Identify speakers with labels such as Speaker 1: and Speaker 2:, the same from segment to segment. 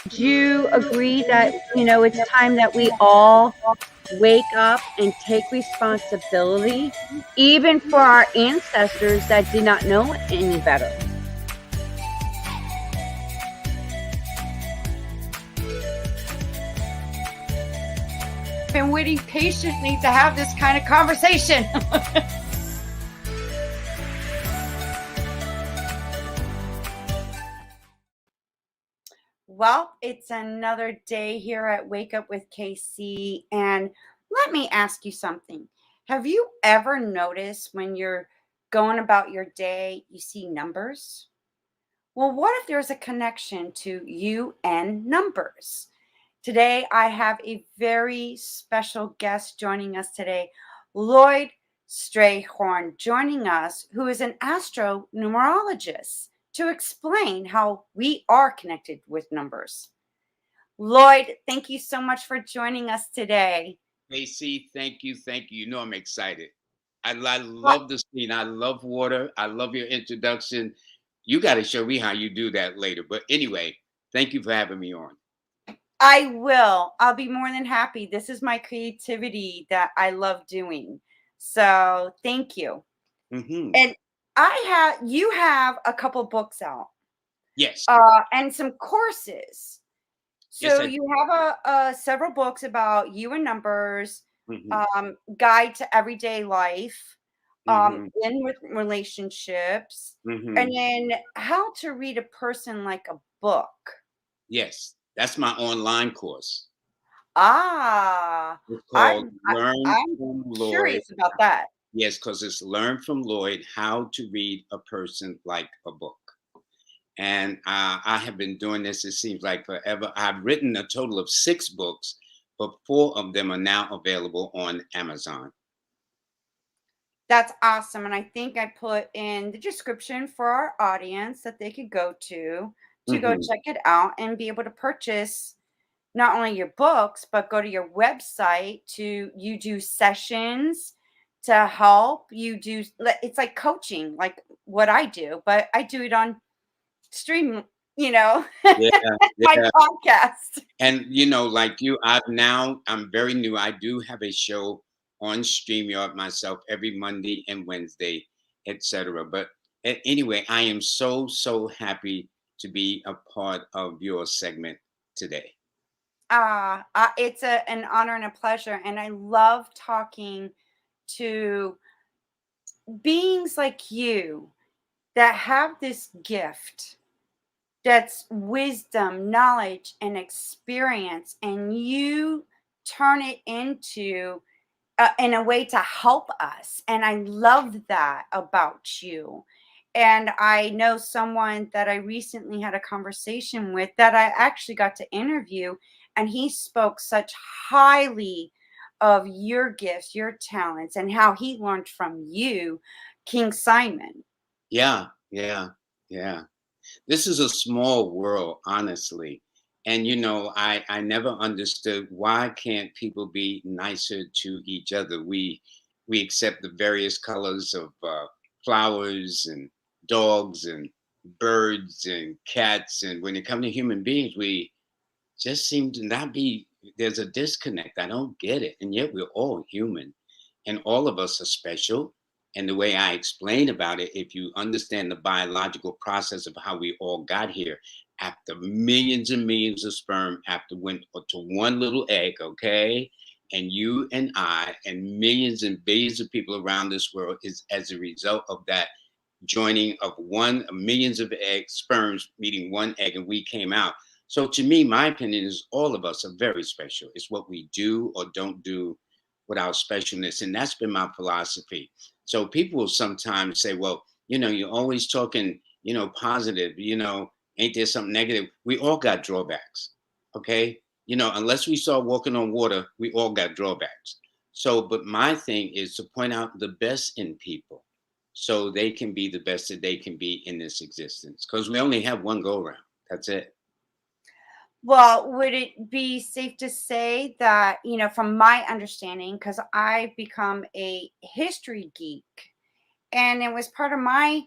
Speaker 1: Do you agree that, it's time that we all wake up and take responsibility, even for our ancestors that did not know any better?
Speaker 2: Been waiting patiently to have this kind of conversation. Well, it's another day here at Wake Up with KC, and let me ask you something. Have you ever noticed when you're going about your day, you see numbers? Well, what if there's a connection to you and numbers? Today, I have a very special guest joining us today, Lloyd Strayhorn, joining us, who is an astro numerologist, to explain how we are connected with numbers. Lloyd, thank you so much for joining us today.
Speaker 3: AC, thank you. Thank you. You know I'm excited. I
Speaker 2: Well,
Speaker 3: love the scene. I love water. I love your introduction. You got to show me how you do that later. But anyway, thank you for having me on.
Speaker 2: I will. I'll be more than happy. This is my creativity that I love doing. So thank you.
Speaker 3: Hmm.
Speaker 2: And you have a couple books out,
Speaker 3: Yes.
Speaker 2: and some courses.
Speaker 3: Yes,
Speaker 2: So
Speaker 3: I.
Speaker 2: you have several books about you and numbers,
Speaker 3: Hmm.
Speaker 2: guide to everyday life,
Speaker 3: Hmm.
Speaker 2: in with relationships, and
Speaker 3: Hmm.
Speaker 2: then how to read a person like a book.
Speaker 3: Yes, that's my online course.
Speaker 2: Ah,
Speaker 3: It's called
Speaker 2: I'm I,
Speaker 3: Learn
Speaker 2: I'm
Speaker 3: from Lloyd.
Speaker 2: curious about that.
Speaker 3: Yes, because it's Learn from Lloyd How to Read a Person Like a Book. And I have been doing this, it seems like forever. I've written a total of 6 books, but 4 of them are now available on Amazon.
Speaker 2: That's awesome. And I think I put in the description for our audience that they could go to go
Speaker 3: Hmm.
Speaker 2: check it out and be able to purchase not only your books, but go to your website to you do sessions to help you do it's like coaching, like what I do, but I do it on stream, you know,
Speaker 3: Yeah,
Speaker 2: my
Speaker 3: yeah.
Speaker 2: podcast.
Speaker 3: And like you, I'm very new. I do have a show on StreamYard myself every Monday and Wednesday, etc. But anyway, I am so happy to be a part of your segment today.
Speaker 2: It's an honor and a pleasure. And I love talking to beings like you that have this gift that's wisdom, knowledge, and experience, and you turn it into in a way to help us. And I love that about you. And I know someone that I recently had a conversation with that I actually got to interview, and he spoke such highly of your gifts, your talents, and how he learned from you, King Simon.
Speaker 3: Yeah, yeah, yeah. This is a small world, honestly. And I never understood, why can't people be nicer to each other. We accept the various colors of flowers and dogs and birds and cats, and when it comes to human beings, we just seem to not be. There's a disconnect. I don't get it, and yet we're all human, and all of us are special. And the way I explain about it, if you understand the biological process of how we all got here, after millions and millions of sperm, after went to one little egg, okay, and you and I and millions and billions of people around this world is as a result of that joining of one millions of egg sperms meeting one egg, and we came out. So to me, my opinion is all of us are very special. It's what we do or don't do with our specialness, and that's been my philosophy. So people will sometimes say, well, you're always talking, positive, ain't there something negative? We all got drawbacks. Okay, unless we saw walking on water, we all got drawbacks. So but my thing is to point out the best in people, so they can be the best that they can be in this existence, because we only have one go around. That's it.
Speaker 2: Well, would it be safe to say that, from my understanding, because I've become a history geek, and it was part of my,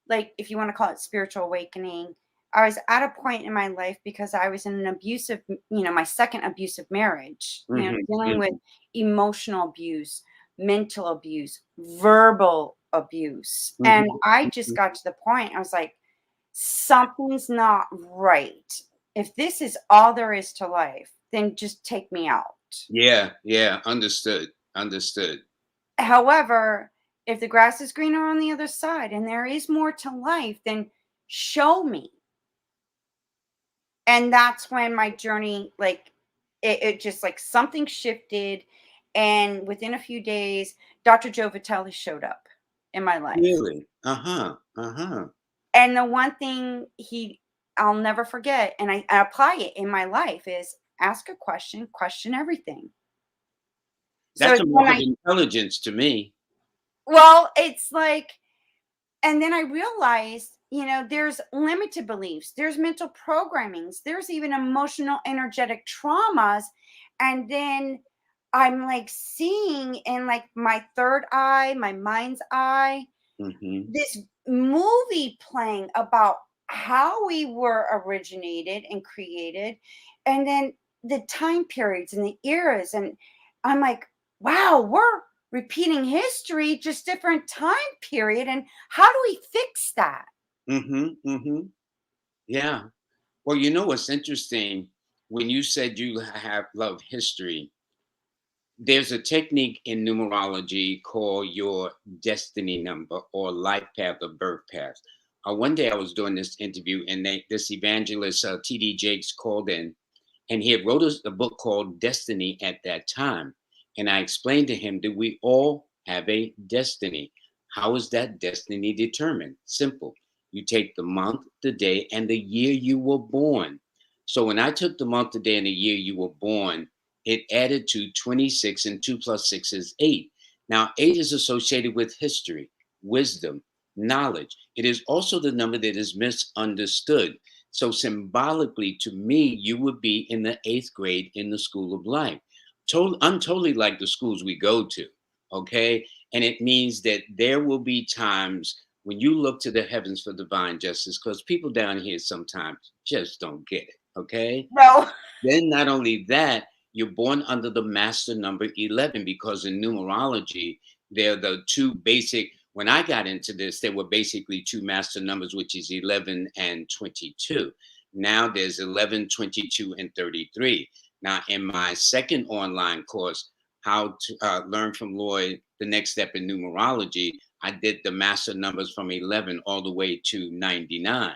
Speaker 2: like, if you want to call it spiritual awakening, I was at a point in my life because I was in an abusive, my second abusive marriage, dealing with emotional abuse, mental abuse, verbal abuse. And I just got to the point, I was like, something's not right. If this is all there is to life, then just take me out.
Speaker 3: Yeah, yeah, understood, understood.
Speaker 2: However, if the grass is greener on the other side and there is more to life, then show me. And that's when my journey, like, it just like something shifted. And within a few days, Dr. Joe Vitale showed up in my life.
Speaker 3: Really? Uh-huh, uh-huh.
Speaker 2: And the one thing I'll never forget, and I apply it in my life, is ask a question, question everything.
Speaker 3: That's
Speaker 2: So
Speaker 3: a mark of intelligence to me.
Speaker 2: well, it's like, and then I realized, there's limited beliefs, there's mental programmings, there's even emotional, energetic traumas. And then I'm like seeing in like my third eye, my mind's eye, this movie playing about how we were originated and created, and then the time periods and the eras. And I'm like, wow, we're repeating history, just different time period. And how do we fix that?
Speaker 3: Yeah. Well, you know what's interesting? When you said you have love history, there's a technique in numerology called your destiny number or life path or birth path. One day I was doing this interview, and this evangelist, T.D. Jakes, called in, and he had wrote a book called Destiny at that time. And I explained to him that we all have a destiny. How is that destiny determined? Simple. You take the month, the day, and the year you were born. So when I took the month, the day, and the year you were born, it added to 26, and 2 plus 6 is 8. Now, 8 is associated with history, wisdom, knowledge. It is also the number that is misunderstood. So symbolically, to me, you would be in the 8th grade in the school of life. I'm totally like the schools we go to, okay? And it means that there will be times when you look to the heavens for divine justice, because people down here sometimes just don't get it, okay?
Speaker 2: No.
Speaker 3: Then not only that, you're born under the master number 11, because in numerology, they're the two basic. When I got into this, there were basically two master numbers, which is 11 and 22. Now there's 11, 22, and 33. Now, in my second online course, How to Learn from Lloyd, the next step in numerology, I did the master numbers from 11 all the way to 99.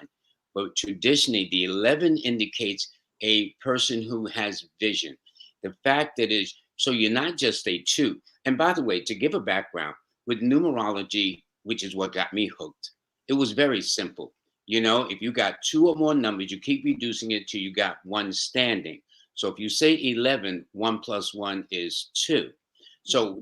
Speaker 3: But traditionally, the 11 indicates a person who has vision. The fact that is, so you're not just a 2. And by the way, to give a background, with numerology, which is what got me hooked, it was very simple. If you got 2 or more numbers, you keep reducing it till you got 1 standing. So if you say 11, 1 plus 1 is 2. So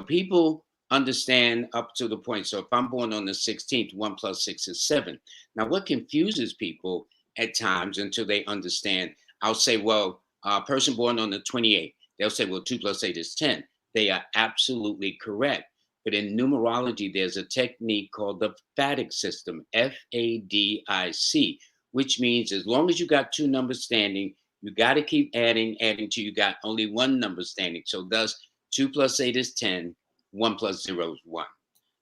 Speaker 3: people understand up to the point. So if I'm born on the 16th, 1 plus 6 is 7. Now, what confuses people at times until they understand, I'll say, well, a person born on the 28th, they'll say, well, 2 plus 8 is 10. They are absolutely correct. But in numerology, there's a technique called the Fadic system, Fadic, which means as long as you got 2 numbers standing, you got to keep adding till you got only 1 number standing. So thus, 2 plus 8 is 10, 1 plus 0 is 1.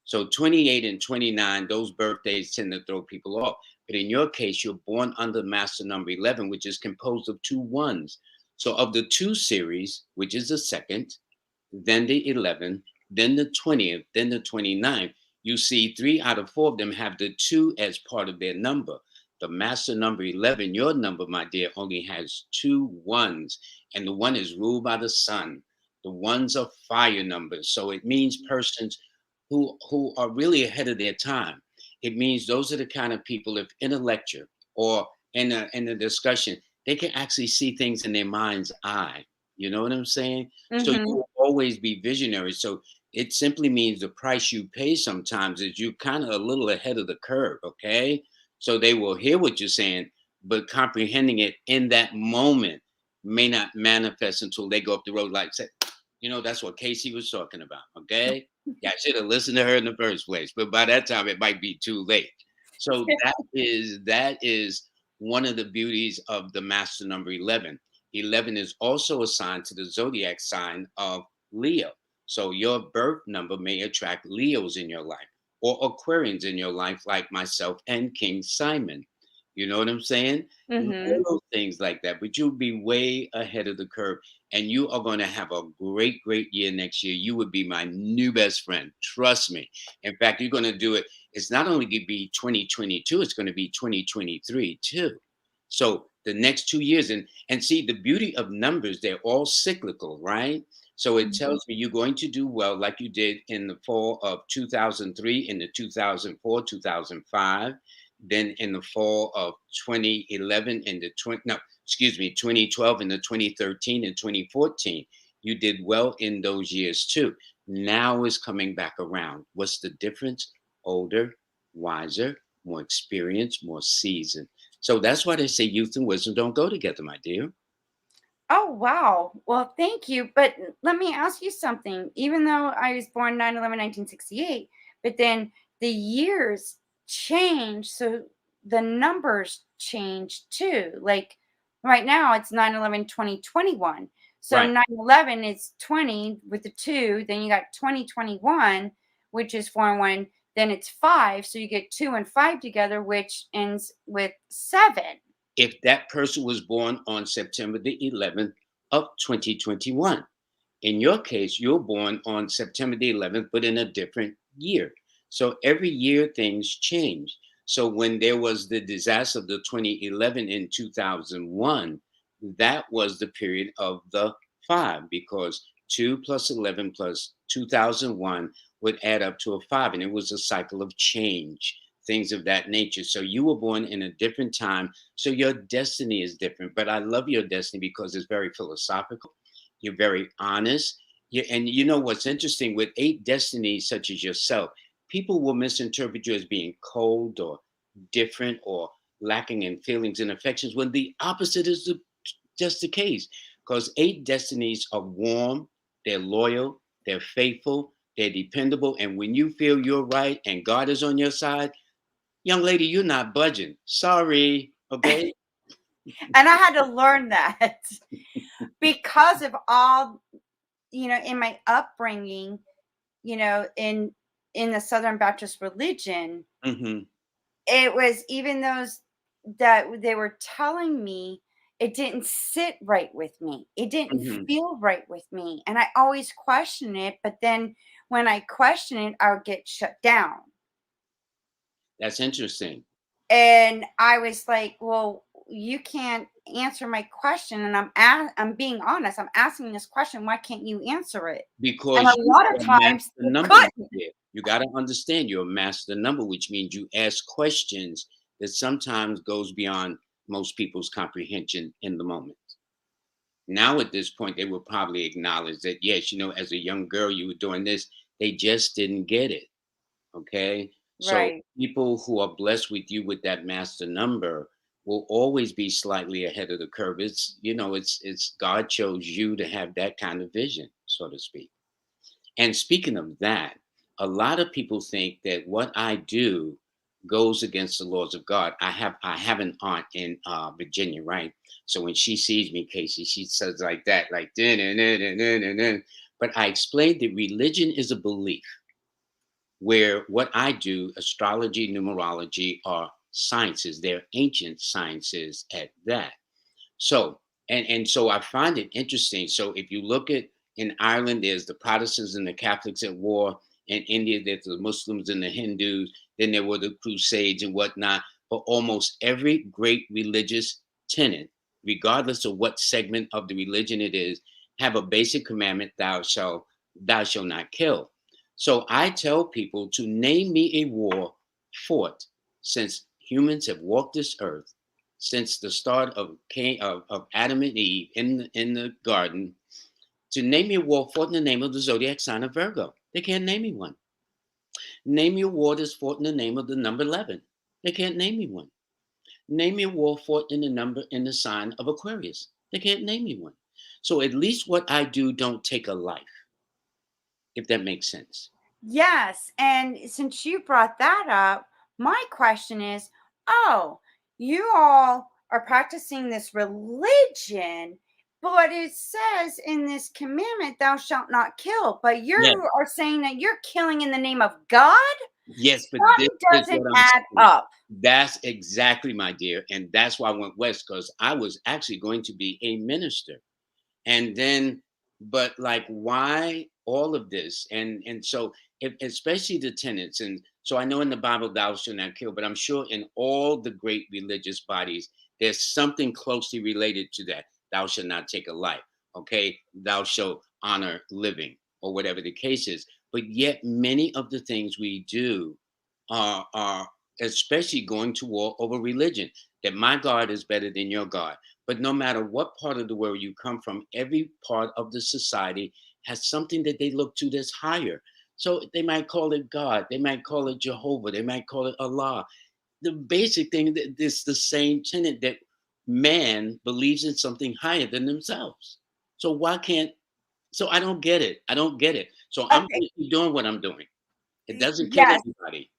Speaker 3: So 28 and 29, those birthdays tend to throw people off. But in your case, you're born under master number 11, which is composed of 2 1s. So of the 2 series, which is the second, then the 11th, then the 20th, then the 29th, you see 3 out of 4 of them have the 2 as part of their number. The master number 11, your number, my dear, only has 2 1s, and the 1 is ruled by the sun. The 1s are fire numbers. So it means persons who are really ahead of their time. It means those are the kind of people, if in a lecture or in a discussion, they can actually see things in their mind's eye. You know what I'm saying? So you will always be visionary. So it simply means the price you pay sometimes is you kind of a little ahead of the curve, okay? So they will hear what you're saying, but comprehending it in that moment may not manifest until they go up the road, like say, that's what Casey was talking about, okay? Yeah, I should have listened to her in the first place, but by that time it might be too late. So that is one of the beauties of the master number 11. 11 is also assigned to the zodiac sign of Leo. So your birth number may attract Leos in your life or Aquarians in your life, like myself and King Simon. You know what I'm saying?
Speaker 2: Mm-hmm.
Speaker 3: Little things like that, but you'll be way ahead of the curve, and you are going to have a great, great year next year. You would be my new best friend. Trust me. In fact, you're going to do it. It's not only going to be 2022, it's going to be 2023 too. So the next 2 years, and see the beauty of numbers, they're all cyclical, right? So it tells me you're going to do well, like you did in the fall of 2003, in the 2004, 2005, then in the fall of 2011, in the 2012, in the 2013 and 2014. You did well in those years too. Now is coming back around. What's the difference? Older, wiser, more experienced, more seasoned. So that's why they say youth and wisdom don't go together, my dear.
Speaker 2: Oh, wow. Well, thank you. But let me ask you something. Even though I was born 9/11/1968, but then the years change, so the numbers change too. Like right now, it's 9/11/2021. So
Speaker 3: Right.
Speaker 2: 9/11 is 20 with the 2. Then you got 2021, which is 4 and 1. Then it's 5. So you get 2 and 5 together, which ends with 7.
Speaker 3: If that person was born on September the 11th of 2021. In your case, you're born on September the 11th, but in a different year. So every year things change. So when there was the disaster of the 2011 in 2001, that was the period of the 5, because 2 plus 11 plus 2001 would add up to a 5. And it was a cycle of change, things of that nature. So you were born in a different time. So your destiny is different. But I love your destiny because it's very philosophical. You're very honest. And you know what's interesting with 8 destinies, such as yourself, people will misinterpret you as being cold or different or lacking in feelings and affections, when the opposite is just the case. Because 8 destinies are warm, they're loyal, they're faithful, they're dependable. And when you feel you're right and God is on your side, young lady, you're not budging. Sorry. Okay.
Speaker 2: And I had to learn that because of all, in my upbringing, in the Southern Baptist religion,
Speaker 3: Hmm.
Speaker 2: it was, even those that they were telling me, it didn't sit right with me. It didn't
Speaker 3: Hmm.
Speaker 2: feel right with me. And I always question it. But then when I question it, I would get shut down.
Speaker 3: That's interesting.
Speaker 2: And I was like, well, you can't answer my question. And I'm being honest. I'm asking this question. Why can't you answer it? And a
Speaker 3: Because you
Speaker 2: lot
Speaker 3: are
Speaker 2: of
Speaker 3: a
Speaker 2: times
Speaker 3: master
Speaker 2: you
Speaker 3: number, my
Speaker 2: couldn't.
Speaker 3: dear. You got to understand you're a master number, which means you ask questions that sometimes goes beyond most people's comprehension in the moment. Now, at this point, they will probably acknowledge that, yes, as a young girl, you were doing this. They just didn't get it. Okay. So
Speaker 2: Right.
Speaker 3: people who are blessed with you with that master number will always be slightly ahead of the curve. It's God chose you to have that kind of vision, so to speak. And speaking of that, a lot of people think that what I do goes against the laws of God. I have an aunt in Virginia, right? So when she sees me, Casey, she says like that, like dun, dun, dun, dun, dun, dun, dun. But I explained that religion is a belief, where what I do, astrology, numerology, are sciences. They're ancient sciences at that. So, and so I find it interesting. So if you look at, in Ireland, there's the Protestants and the Catholics at war. In India, there's the Muslims and the Hindus. Then there were the Crusades and whatnot. But almost every great religious tenet, regardless of what segment of the religion it is, have a basic commandment: thou shalt not kill. So I tell people to name me a war fought since humans have walked this earth, since the start of Adam and Eve in the garden, to name me a war fought in the name of the zodiac sign of Virgo. They can't name me one. Name me a war that's fought in the name of the number 11. They can't name me one. Name me a war fought in the sign of Aquarius. They can't name me one. So at least what I do don't take a life, if that makes sense.
Speaker 2: Yes. And since you brought that up, my question is, oh, you all are practicing this religion, but it says in this commandment, thou shalt not kill. But you
Speaker 3: Yes,
Speaker 2: are saying that you're killing in the name of God?
Speaker 3: yes, but this
Speaker 2: Something
Speaker 3: is
Speaker 2: doesn't
Speaker 3: what I'm
Speaker 2: add
Speaker 3: saying.
Speaker 2: up.
Speaker 3: That's exactly, my dear, and that's why I went west, because I was actually going to be a minister. And then, but like, why all of this? And so, if, especially the tenets. And so I know in the Bible thou shalt not kill, but I'm sure in all the great religious bodies there's something closely related to that. Thou shalt not take a life. Okay, thou shalt honor living, or whatever the case is. But yet many of the things we do are especially going to war over religion, that my God is better than your God. But no matter what part of the world you come from, every part of the society has something that they look to that's higher. So they might call it God, they might call it Jehovah, they might call it Allah. The basic thing that is the same tenet, that man believes in something higher than themselves. So why can't? So I don't get it. I don't get it. So I'm
Speaker 2: Okay.
Speaker 3: going to keep doing what I'm doing. It doesn't kill
Speaker 2: Yes.
Speaker 3: anybody.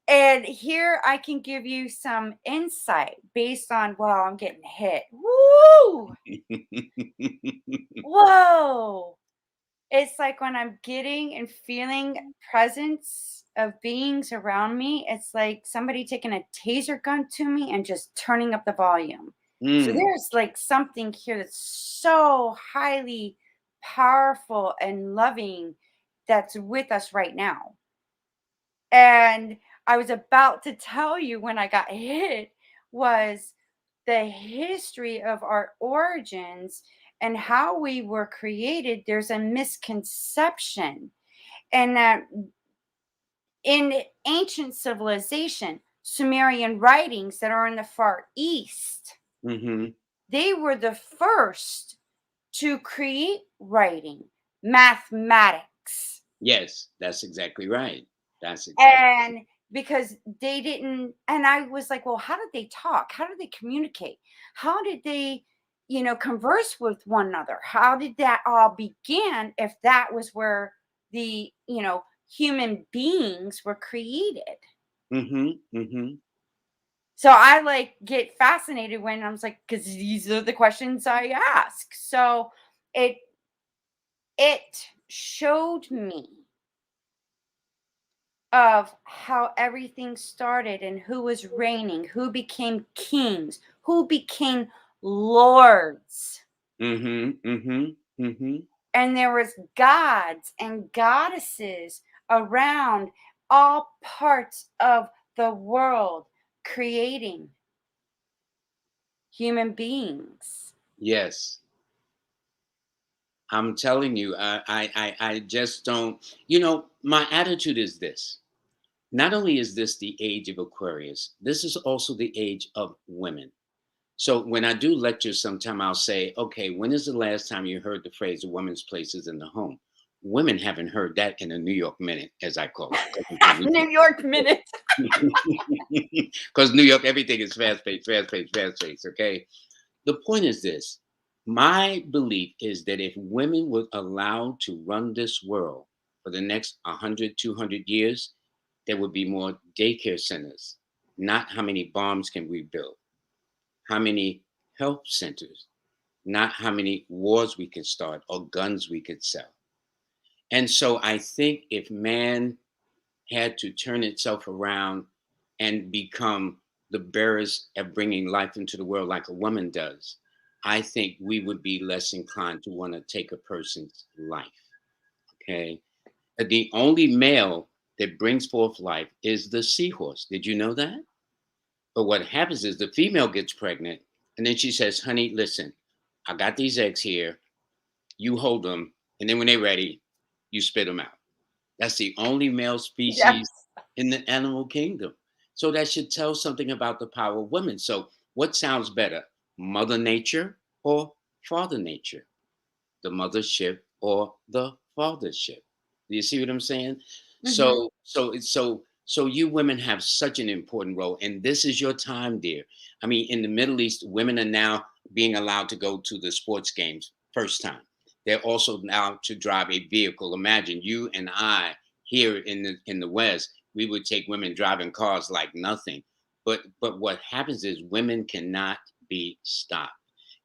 Speaker 2: And here I can give you some insight based on, well, I'm getting hit. Woo! Whoa! It's like when I'm getting and feeling presence of beings around me, it's like somebody taking a taser gun to me and just turning up the volume. So
Speaker 3: Mm,
Speaker 2: there's like something here that's so highly powerful and loving that's with us right now. And I was about to tell you when I got hit was the history of our origins and how we were created. There's a misconception, and that in ancient civilization, Sumerian writings that are in the Far East,
Speaker 3: hmm.
Speaker 2: they were the first to create writing, mathematics.
Speaker 3: Yes, that's exactly right. That's exactly.
Speaker 2: And because they didn't, and I was like, well, how did they talk? How did they communicate? How did they, converse with one another? How did that all begin if that was where the, human beings were created?
Speaker 3: Hmm. Hmm.
Speaker 2: So I like get fascinated when I was like, because these are the questions I ask. So it it showed me of how everything started and who was reigning, who became kings, who became lords.
Speaker 3: Hmm. Hmm. Hmm.
Speaker 2: And there was gods and goddesses around all parts of the world creating human beings.
Speaker 3: Yes, I'm telling you, I just don't. You know, my attitude is this. Not only is this the age of Aquarius, this is also the age of women. So when I do lectures, sometime I'll say, okay, when is the last time you heard the phrase "a woman's place is in the home"? Women haven't heard that in a New York minute, as I call it. 'Cause I'm from New
Speaker 2: New York minute.
Speaker 3: because New York, everything is fast paced, fast paced, fast paced. Okay. The point is this: my belief is that if women were allowed to run this world for the next 100, 200 years, there would be more daycare centers, not how many bombs can we build, how many health centers, not how many wars we can start or guns we could sell. And so I think if man had to turn itself around and become the bearers of bringing life into the world like a woman does, I think we would be less inclined to want to take a person's life. Okay. The only male that brings forth life is the seahorse. Did you know that? But what happens is the female gets pregnant and then she says, honey, listen, I got these eggs here. You hold them. And then when they're ready, you spit them out. That's the only male
Speaker 2: Yes.
Speaker 3: species in the animal kingdom. So that should tell something about the power of women. So what sounds better, Mother Nature or Father Nature? The mothership or the fathership? Do you see what I'm saying?
Speaker 2: Mhm.
Speaker 3: So you women have such an important role, and this is your time, dear. I mean, in the Middle East, women are now being allowed to go to the sports games first time. They're also now to drive a vehicle. Imagine you and I here in the West, we would take women driving cars like nothing. But what happens is women cannot be stopped.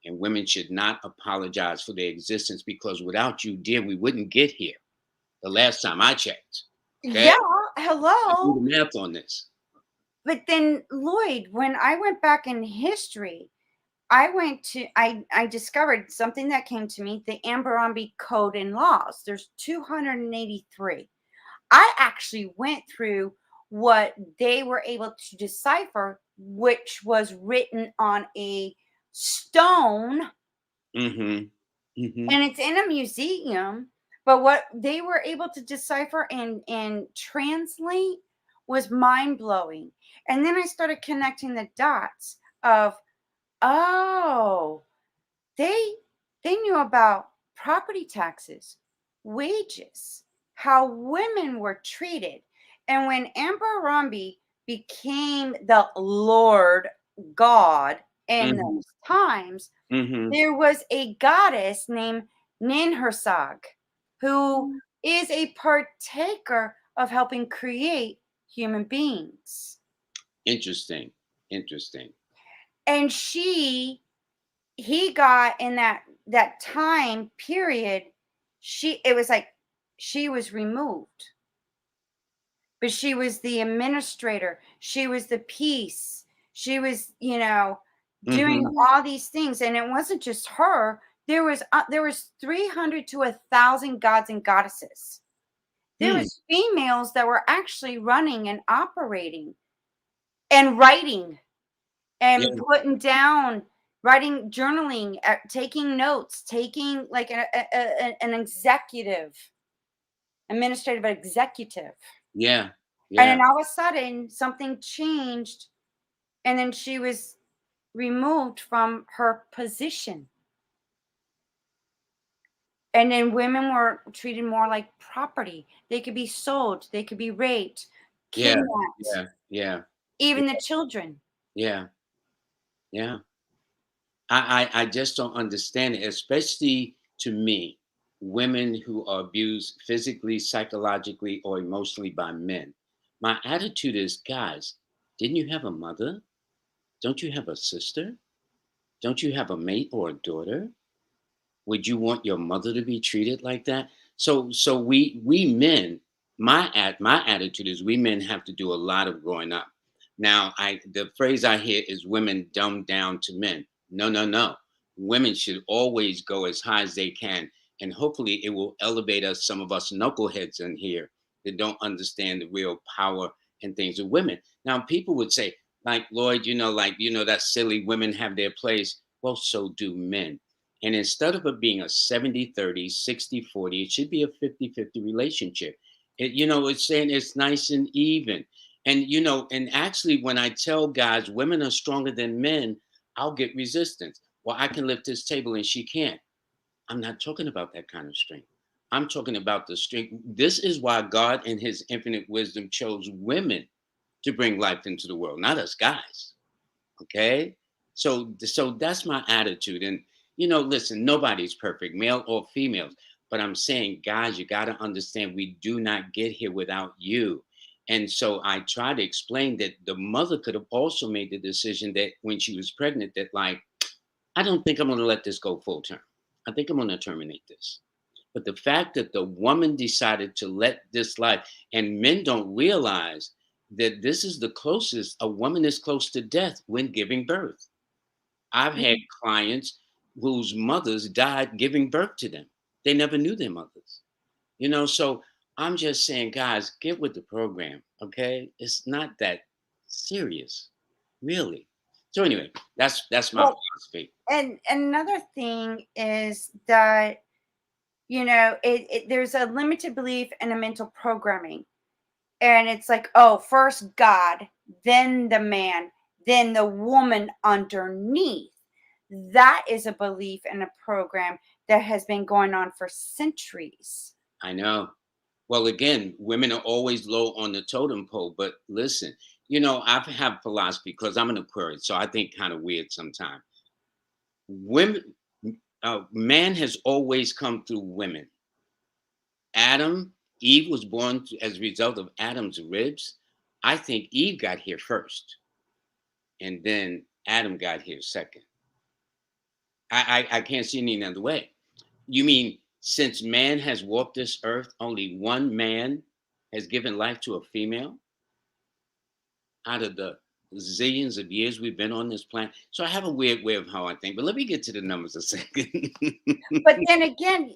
Speaker 3: And women should not apologize for their existence, because without you, dear, we wouldn't get here. The last time I checked. Okay.
Speaker 2: Yeah,
Speaker 3: Do
Speaker 2: hello.
Speaker 3: the math on this.
Speaker 2: But then, Lloyd, when I went back in history, I discovered something that came to me, the Ambarambi Code and Laws. There's 283. I actually went through what they were able to decipher, which was written on a stone,
Speaker 3: Mm-hmm. Mm-hmm.
Speaker 2: and it's in a museum. But what they were able to decipher and translate was mind blowing. And then I started connecting the dots of, oh, they they knew about property taxes, wages, how women were treated. And when Amber Romby became the Lord God in
Speaker 3: Mm-hmm.
Speaker 2: those times,
Speaker 3: Mm-hmm.
Speaker 2: there was a goddess named Ninhursag who is a partaker of helping create human beings.
Speaker 3: Interesting. Interesting.
Speaker 2: And he got in that time period, it was like she was removed, but she was the administrator, she was the peace, she was, doing
Speaker 3: Mm-hmm.
Speaker 2: all these things. And it wasn't just her. There was 300 to 1,000 gods and goddesses. There
Speaker 3: Hmm.
Speaker 2: was females that were actually running and operating and writing
Speaker 3: Yeah.
Speaker 2: and putting down, writing, journaling, taking notes, taking like an administrative executive.
Speaker 3: Yeah.
Speaker 2: And
Speaker 3: Yeah.
Speaker 2: then all of a sudden, something changed, and then she was removed from her position. And then women were treated more like property. They could be sold, they could be raped,
Speaker 3: Yeah.
Speaker 2: kidnapped,
Speaker 3: Yeah. Yeah.
Speaker 2: even the children.
Speaker 3: Yeah. Yeah. I just don't understand it, especially to me, women who are abused physically, psychologically, or emotionally by men. My attitude is, guys, didn't you have a mother? Don't you have a sister? Don't you have a mate or a daughter? Would you want your mother to be treated like that? So we men, my attitude is, we men have to do a lot of growing up. Now, the phrase I hear is women dumb down to men. No, no, no. Women should always go as high as they can, and hopefully it will elevate us, some of us knuckleheads in here that don't understand the real power and things of women. Now, people would say, like, Lloyd, that's silly, women have their place. Well, so do men. And instead of it being a 70-30, 60-40, it should be a 50-50 relationship. It's saying it's nice and even. And actually, when I tell guys women are stronger than men, I'll get resistance. Well, I can lift this table and she can't. I'm not talking about that kind of strength. I'm talking about the strength. This is why God, in his infinite wisdom, chose women to bring life into the world, not us guys. Okay. So that's my attitude. And listen, nobody's perfect, male or females. But I'm saying, guys, you got to understand, we do not get here without you. And so I try to explain that the mother could have also made the decision that when she was pregnant, that, like, I don't think I'm going to let this go full term. I think I'm going to terminate this. But the fact that the woman decided to let this life, and men don't realize that this is the closest a woman is close to death when giving birth. I've had clients whose mothers died giving birth to them. They never knew their mothers. So I'm just saying, guys, get with the program, okay? It's not that serious, really. So anyway, that's my
Speaker 2: Well,
Speaker 3: philosophy.
Speaker 2: and another thing is that, there's a limited belief and a mental programming. And it's like, oh, first God, then the man, then the woman underneath. That is a belief and a program that has been going on for centuries.
Speaker 3: I know. Well, again, women are always low on the totem pole. But listen, I have philosophy because I'm an Aquarius, so I think kind of weird sometimes. Women, man has always come through women. Eve was born as a result of Adam's ribs. I think Eve got here first. and then Adam got here second. I can't see any other way. You mean since man has walked this earth, only one man has given life to a female out of the zillions of years we've been on this planet? So I have a weird way of how I think, but let me get to the numbers a second.
Speaker 2: But then again,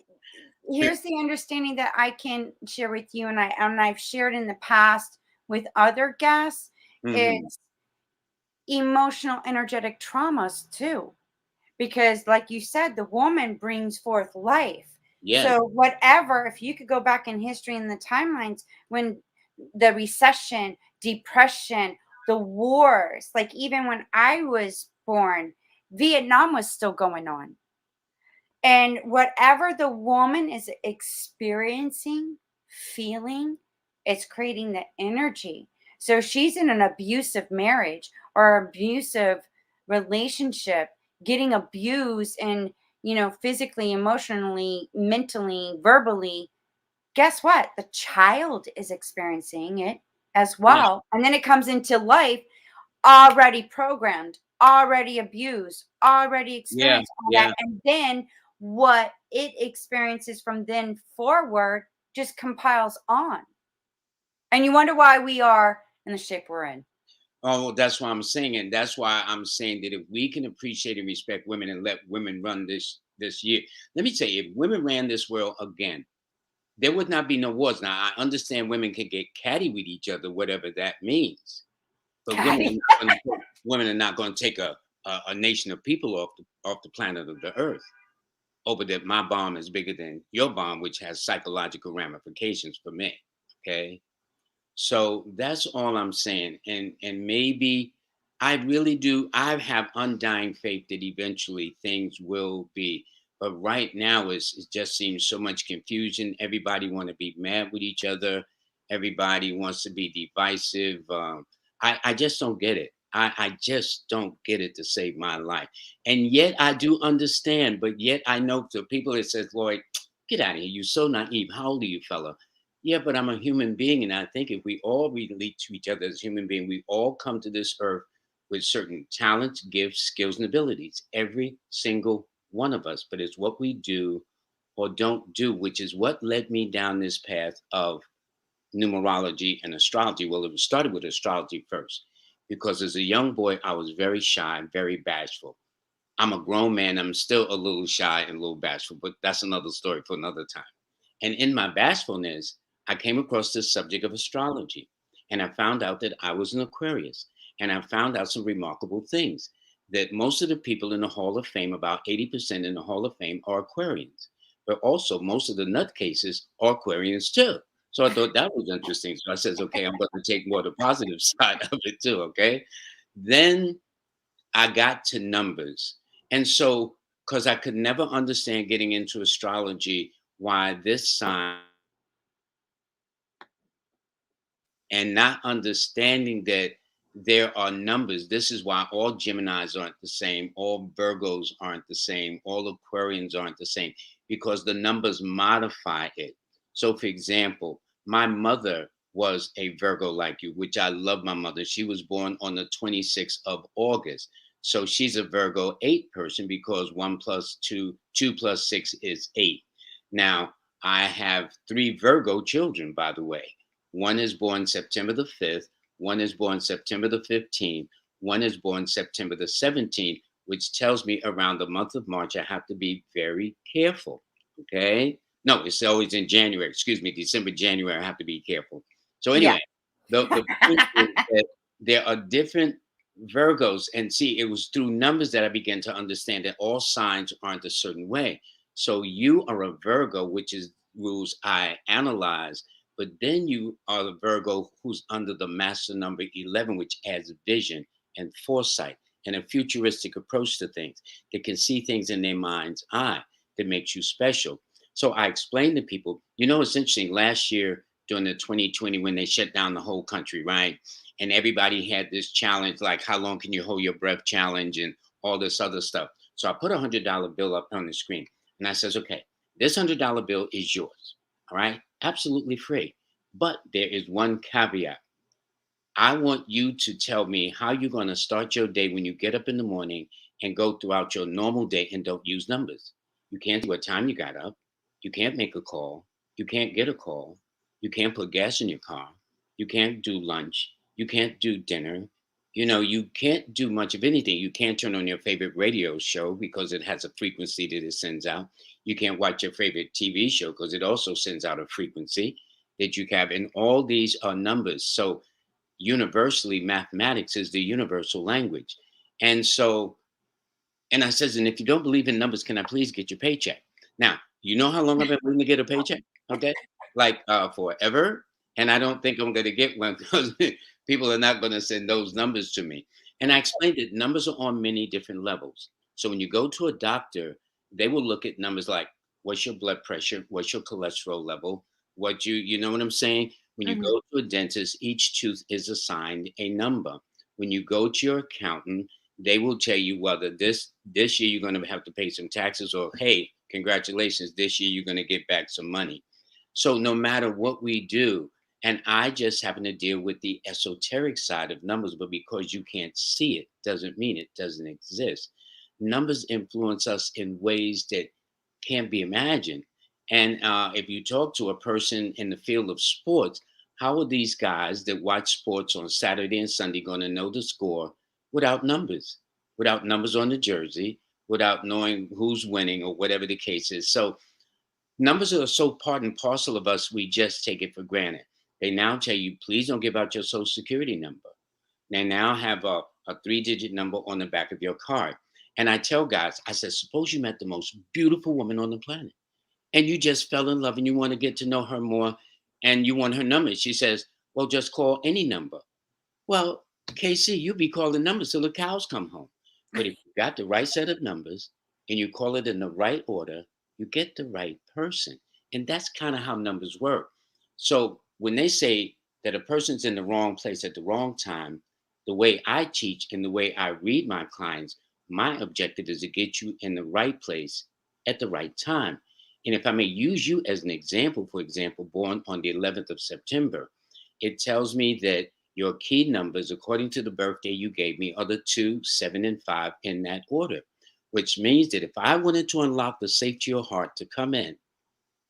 Speaker 2: here's the understanding that I can share with you, and I've shared in the past with other guests.
Speaker 3: Mhm.
Speaker 2: It's emotional, energetic traumas too, because, like you said, the woman brings forth life.
Speaker 3: Yes.
Speaker 2: So whatever, if you could go back in history in the timelines when the recession, depression, the wars, like even when I was born, Vietnam was still going on. And whatever the woman is experiencing, feeling, it's creating the energy. So she's in an abusive marriage or abusive relationship, getting abused and, physically, emotionally, mentally, verbally. Guess what? The child is experiencing it as
Speaker 3: Yeah.
Speaker 2: well. And then it comes into life already programmed, already abused, already
Speaker 3: Yeah.
Speaker 2: experienced all that.
Speaker 3: Yeah.
Speaker 2: And then what it experiences from then forward just compiles on. And you wonder why we are in the shape we're in.
Speaker 3: Oh, well, that's why I'm saying it. That's why I'm saying that if we can appreciate and respect women and let women run this year, let me tell you, if women ran this world again, there would not be no wars. Now I understand women can get catty with each other, whatever that means. But
Speaker 2: Caddy.
Speaker 3: women are not going to take a nation of people off the planet of the earth over that my bomb is bigger than your bomb, which has psychological ramifications for me. Okay. So that's all I'm saying. And maybe I really do. I have undying faith that eventually things will be. But right now it just seems so much confusion. Everybody want to be mad with each other. Everybody wants to be divisive. I just don't get it. I just don't get it to save my life. And yet I do understand. But yet I know the people that says, Lloyd, get out of here. You're so naive. How old are you, fella? Yeah, but I'm a human being, and I think if we all relate to each other as human beings, we all come to this earth with certain talents, gifts, skills, and abilities. Every single one of us. But it's what we do or don't do, which is what led me down this path of numerology and astrology. Well, it started with astrology first, because as a young boy, I was very shy and very bashful. I'm a grown man. I'm still a little shy and a little bashful, but that's another story for another time. And in my bashfulness, I came across this subject of astrology. And I found out that I was an Aquarius. And I found out some remarkable things, that most of the people in the Hall of Fame, about 80% in the Hall of Fame, are Aquarians. But also, most of the nutcases are Aquarians too. So I thought that was interesting. So I says, okay, I'm going to take more the positive side of it too. Okay. Then I got to numbers. And so, because I could never understand getting into astrology, why this sign, and not understanding that there are numbers. This is why all Geminis aren't the same, all Virgos aren't the same, all Aquarians aren't the same, because the numbers modify it. So, for example, my mother was a Virgo like you, which I love my mother. She was born on the 26th of August. So she's a Virgo 8 person, because 1 plus 2, 2 plus 6 is 8. Now, I have 3 Virgo children, by the way. One is born September the 5th, one is born September the 15th, one is born September the 17th, which tells me around the month of March, I have to be very careful. Okay. No, it's always in January. Excuse me, December, January, I have to be careful. So,
Speaker 2: Yeah.
Speaker 3: anyway, the point is that there are different Virgos. And see, it was through numbers that I began to understand that all signs aren't a certain way. So, you are a Virgo, which is rules I analyze, but then you are the Virgo who's under the master number 11, which adds vision and foresight and a futuristic approach to things. They can see things in their mind's eye that makes you special. So I explained to people, it's interesting. Last year during the 2020, when they shut down the whole country, right? And everybody had this challenge, like how long can you hold your breath challenge and all this other stuff. So I put $100 bill up on the screen and I says, okay, this $100 bill is yours. All right. Absolutely free. But there is one caveat. I want you to tell me how you're going to start your day when you get up in the morning and go throughout your normal day and don't use numbers. You can't see what time you got up. You can't make a call. You can't get a call. You can't put gas in your car. You can't do lunch. You can't do dinner. You know, you can't do much of anything. You can't turn on your favorite radio show because it has a frequency that it sends out. You can't watch your favorite TV show because it also sends out a frequency that you have. And all these are numbers. So universally, mathematics is the universal language. And so, and I says, and if you don't believe in numbers, can I please get your paycheck? Now, you know how long I've been waiting to get a paycheck? Okay. Like forever. And I don't think I'm going to get one because people are not going to send those numbers to me. And I explained that numbers are on many different levels. So when you go to a doctor, they will look at numbers like what's your blood pressure, what's your cholesterol level, what you know what I'm saying? When you
Speaker 2: Mhm.
Speaker 3: go to a dentist, each tooth is assigned a number. When you go to your accountant, they will tell you whether this year you're going to have to pay some taxes, or hey, congratulations, this year you're going to get back some money. So no matter what we do, and I just happen to deal with the esoteric side of numbers, but because you can't see it doesn't mean it doesn't exist. Numbers influence us in ways that can't be imagined. And if you talk to a person in the field of sports, how are these guys that watch sports on Saturday and Sunday going to know the score without numbers, without numbers on the jersey, without knowing who's winning or whatever the case is? So numbers are so part and parcel of us, we just take it for granted. They now tell you, please don't give out your social security number. They now have a 3-digit number on the back of your card. And I tell guys, I said, suppose you met the most beautiful woman on the planet and you just fell in love and you want to get to know her more and you want her number. She says, well, just call any number. Well, KC, you be calling numbers till the cows come home. But if you got the right set of numbers and you call it in the right order, you get the right person. And that's kind of how numbers work. So when they say that a person's in the wrong place at the wrong time, the way I teach and the way I read my clients, my objective is to get you in the right place at the right time. And if I may use you as an example, for example, born on the 11th of September, it tells me that your key numbers, according to the birthday you gave me, are the 2, 7, and 5 in that order, which means that if I wanted to unlock the safe to your heart to come in,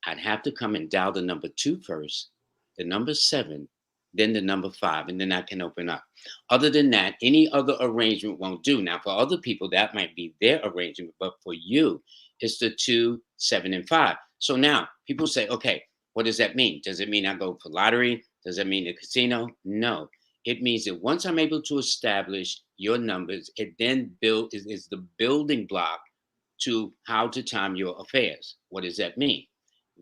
Speaker 3: I'd have to come and dial the number 2 first, the number 7, then the number 5, and then I can open up. Other than that, any other arrangement won't do. Now, for other people, that might be their arrangement, but for you, it's the 2, 7, and 5. So now people say, okay, what does that mean? Does it mean I go for lottery? Does that mean the casino? No. It means that once I'm able to establish your numbers, it then is the building block to how to time your affairs. What does that mean?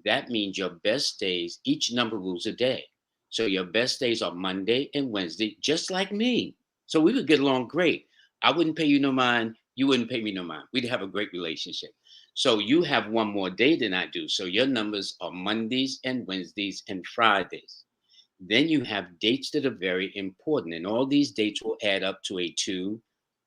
Speaker 3: That means your best days, each number rules a day. So your best days are Monday and Wednesday, just like me. So we would get along great. I wouldn't pay you no mind. You wouldn't pay me no mind. We'd have a great relationship. So you have one more day than I do. So your numbers are Mondays and Wednesdays and Fridays. Then you have dates that are very important. And all these dates will add up to a 2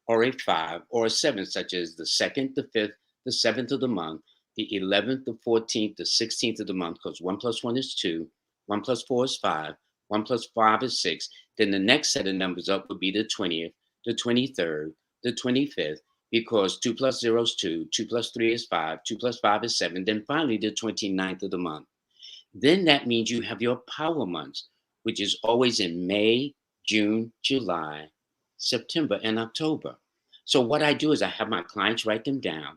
Speaker 3: or a 5 or a 7, such as the 2nd, the 5th, the 7th of the month, the 11th, the 14th, the 16th of the month, because 1 plus 1 is 2, 1 plus 4 is 5, 1 plus 5 is 6. Then the next set of numbers up would be the 20th, the 23rd, the 25th, because 2 plus 0 is 2, 2 plus 3 is 5, 2 plus 5 is 7, then finally the 29th of the month. Then that means you have your power months, which is always in May, June, July, September, and October. So what I do is I have my clients write them down.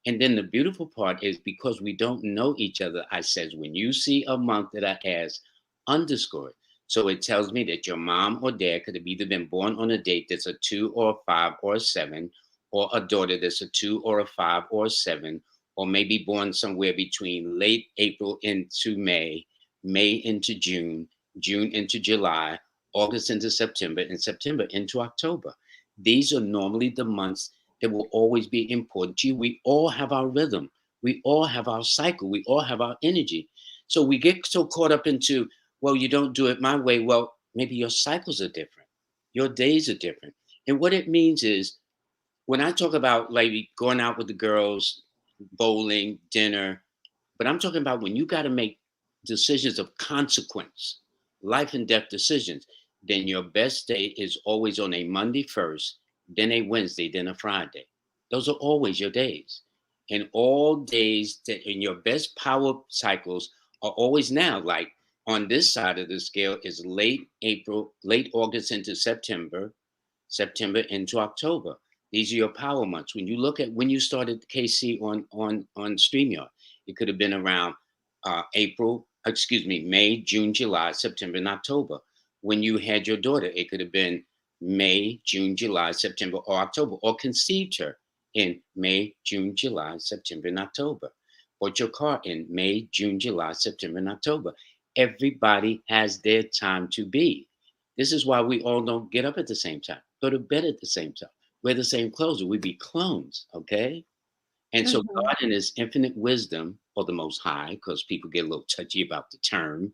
Speaker 3: And then the beautiful part is because we don't know each other, I says, when you see a month that I ask, underscore it. So it tells me that your mom or dad could have either been born on a date that's a 2 or a 5 or a 7, or a daughter that's a 2 or a 5 or a 7, or maybe born somewhere between late April into May, May into June, June into July, August into September, and September into October. These are normally the months that will always be important to you. We all have our rhythm. We all have our cycle. We all have our energy. So we get so caught up into, well, you don't do it my way. Well, maybe your cycles are different. Your days are different. And what it means is when I talk about like going out with the girls, bowling, dinner, but I'm talking about when you got to make decisions of consequence, life and death decisions. then your best day is always on a Monday first, then a Wednesday, then a Friday. Those are always your days. And all days that in your best power cycles are always now. Like on this side of the scale is late April, late August into September, September into October. These are your power months. When you look at when you started KC on StreamYard, it could have been around May, June, July, September, and October. When you had your daughter, it could have been May, June, July, September, or October, or conceived her in May, June, July, September, and October. Bought your car in May, June, July, September, and October. Everybody has their time to be. This is why we all don't get up at the same time, go to bed at the same time, wear the same clothes, or we'd be clones, okay? And so
Speaker 2: Mhm.
Speaker 3: God in his infinite wisdom, or the Most High, because people get a little touchy about the term,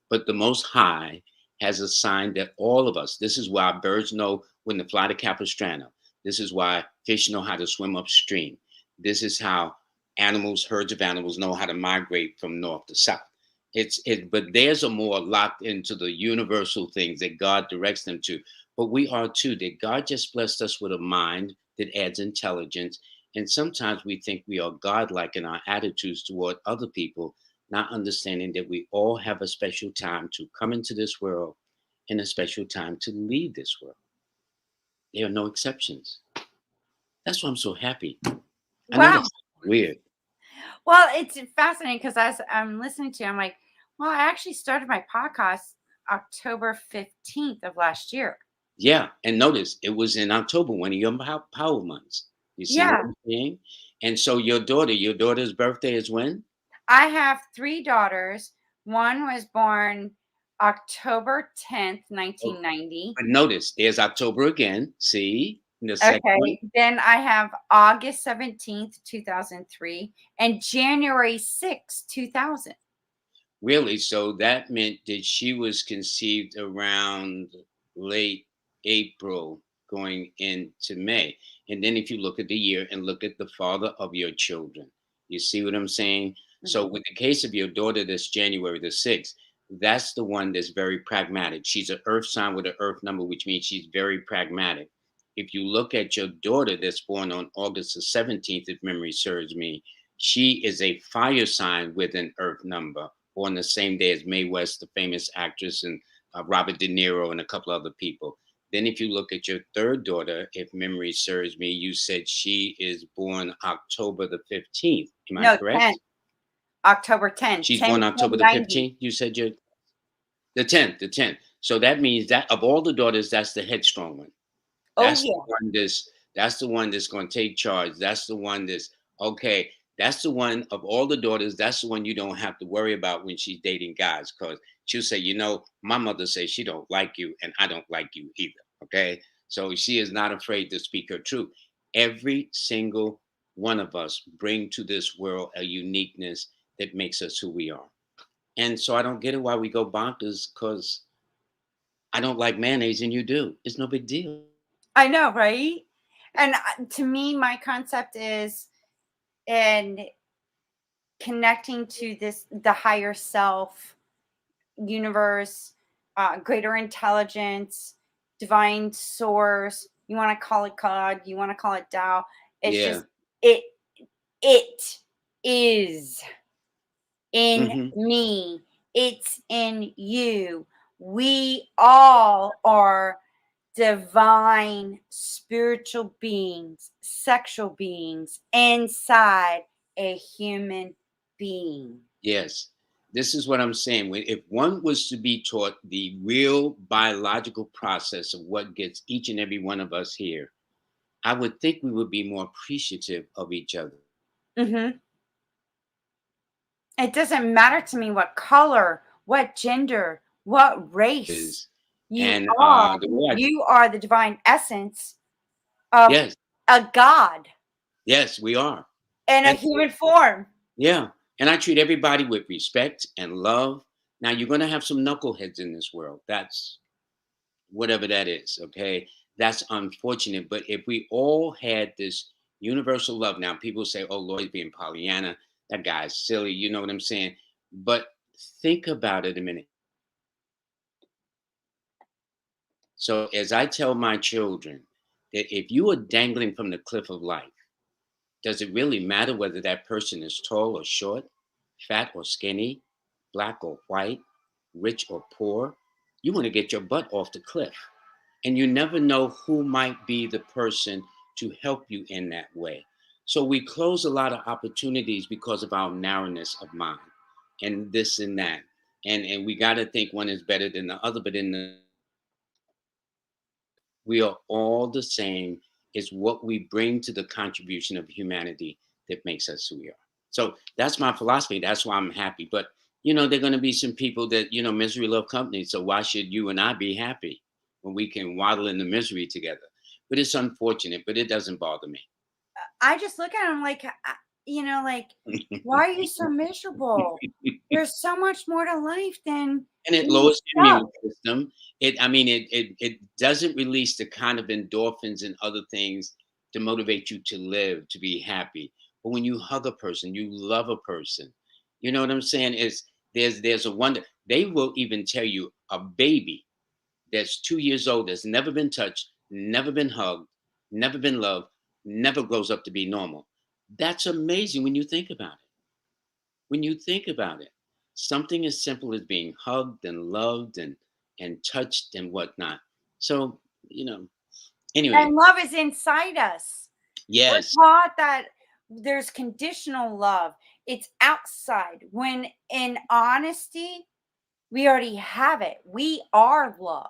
Speaker 3: but the Most High has assigned that all of us, this is why birds know when to fly to Capistrano. This is why fish know how to swim upstream. This is how animals, herds of animals know how to migrate from north to south. But theirs are more locked into the universal things that God directs them to. But we are too, that God just blessed us with a mind that adds intelligence. And sometimes we think we are godlike in our attitudes toward other people, not understanding that we all have a special time to come into this world and a special time to leave this world. There are no exceptions. That's why I'm so happy. I know
Speaker 2: Wow.
Speaker 3: that's weird.
Speaker 2: Well, it's fascinating because as I'm listening to you, I'm like, well, I actually started my podcast October 15th of last year.
Speaker 3: Yeah. And notice it was in October, one of your power months. You see what
Speaker 2: Yeah.
Speaker 3: I'm saying? And so your daughter's birthday is when?
Speaker 2: I have three daughters. One was born October 10th,
Speaker 3: Oh,
Speaker 2: 1990.
Speaker 3: but notice there's October again. See? And the second one?
Speaker 2: Okay. Then I have August 17th, 2003, and January 6th, 2000.
Speaker 3: Really? So that meant that she was conceived around late April going into May. And then if you look at the year and look at the father of your children, you see what I'm saying? So
Speaker 2: Mhm.
Speaker 3: with the case of your daughter this January the 6th, that's the one that's very pragmatic. She's an earth sign with an earth number, which means she's very pragmatic. If you look at your daughter that's born on August the 17th, if memory serves me, she is a fire sign with an earth number on the same day as Mae West, the famous actress, and Robert De Niro, and a couple other people. Then, if you look at your third daughter, if memory serves me, you said she is born October the 15th. Am I
Speaker 2: No,
Speaker 3: correct?
Speaker 2: 10th, October 10th,
Speaker 3: She's
Speaker 2: 10,
Speaker 3: born
Speaker 2: 10,
Speaker 3: October the
Speaker 2: 90.
Speaker 3: 15th. You said you're the 10th, the 10th. So that means that of all the daughters, that's the headstrong one.
Speaker 2: Oh,
Speaker 3: That's the
Speaker 2: yeah.
Speaker 3: one that's the one that's going to take charge. That's the one that's okay. That's the one of all the daughters. That's the one you don't have to worry about when she's dating guys, because she'll say, my mother says she don't like you, and I don't like you either. Okay, so she is not afraid to speak her truth. Every single one of us bring to this world a uniqueness that makes us who we are. And so I don't get it why we go bonkers because I don't like mayonnaise and you do. It's no big deal.
Speaker 2: I know, right? And to me, my concept is and connecting to the higher self, universe, greater intelligence, divine source. You want to call it God, you want to call it Tao. It's
Speaker 3: Yeah.
Speaker 2: just it it is in
Speaker 3: Hmm.
Speaker 2: me. It's in you. We all are divine spiritual beings, sexual beings inside a human being.
Speaker 3: Yes. This is what I'm saying. If one was to be taught the real biological process of what gets each and every one of us here, I would think we would be more appreciative of each other.
Speaker 2: Mhm. It doesn't matter to me what color, what gender, what race
Speaker 3: Is
Speaker 2: you
Speaker 3: and
Speaker 2: are.
Speaker 3: the way I
Speaker 2: You are the divine essence of
Speaker 3: yes,
Speaker 2: a God
Speaker 3: yes, we are.
Speaker 2: in a
Speaker 3: And
Speaker 2: human form.
Speaker 3: yeah, and I treat everybody with respect and love. Now you're gonna have some knuckleheads in this world. That's whatever that is, okay? That's unfortunate. But if we all had this universal love, now people say, oh, Lloyd's being Pollyanna, that guy's silly, you know what I'm saying? But think about it a minute. So as I tell my children that if you are dangling from the cliff of life, does it really matter whether that person is tall or short, fat or skinny, black or white, rich or poor? You want to get your butt off the cliff. And you never know who might be the person to help you in that way. So we close a lot of opportunities because of our narrowness of mind and this and that. And we got to think one is better than the other, but in the we are all the same. It's what we bring to the contribution of humanity that makes us who we are. So that's my philosophy. That's why I'm happy. But there are going to be some people that misery love company. So why should you and I be happy when we can waddle in the misery together? But it's unfortunate. But it doesn't bother me.
Speaker 2: I just look at him like, like, why are you so miserable? There's so much more to life than
Speaker 3: And it
Speaker 2: being
Speaker 3: lowers the
Speaker 2: stuck.
Speaker 3: immune system. It doesn't release the kind of endorphins and other things to motivate you to live, to be happy. But when you hug a person, you love a person. You know what I'm saying? Is there's a wonder. They will even tell you a baby that's 2 years old that's never been touched, never been hugged, never been loved, never grows up to be normal. That's amazing when you think about it. When you think about it, something as simple as being hugged and loved and touched and whatnot. So, anyway,
Speaker 2: And love is inside us. We're
Speaker 3: yes,
Speaker 2: taught that there's conditional love. It's outside. When in honesty, we already have it. We are love.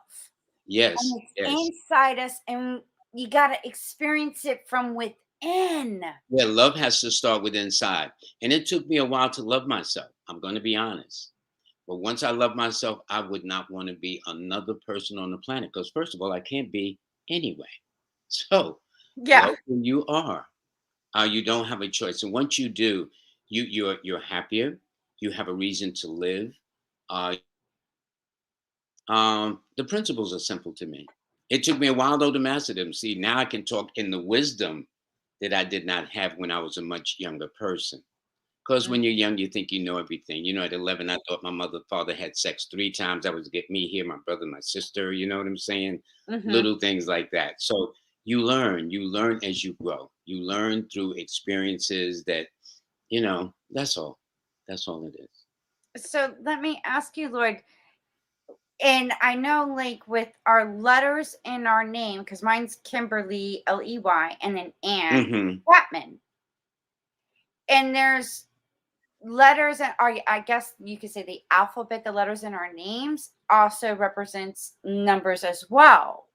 Speaker 3: yes,
Speaker 2: And it's
Speaker 3: yes.
Speaker 2: inside us, and you got to experience it from within.
Speaker 3: Yeah, love has to start with inside. And it took me a while to love myself. I'm going to be honest. But once I love myself, I would not want to be another person on the planet because, first of all, I can't be anyway. So,
Speaker 2: Yeah.
Speaker 3: love who you are. You don't have a choice. And once you do, you're happier. You have a reason to live. Uh, the principles are simple to me. It took me a while though to master them. See, now I can talk in the wisdom that I did not have when I was a much younger person. Because when you're young, you think you know everything. At 11, I thought my mother, father had sex 3 times. That was to get me here, my brother, my sister. You know what I'm saying?
Speaker 2: Mm-hmm.
Speaker 3: Little things like that. So you learn as you grow. You learn through experiences that, that's all. That's all it is.
Speaker 2: So let me ask you, Lloyd, and I know, like, with our letters in our name, because mine's Kimberly, Ley, and then Ann
Speaker 3: Hmm.
Speaker 2: Chapman. And there's letters that are, I guess you could say, the alphabet, the letters in our names also represents numbers as well.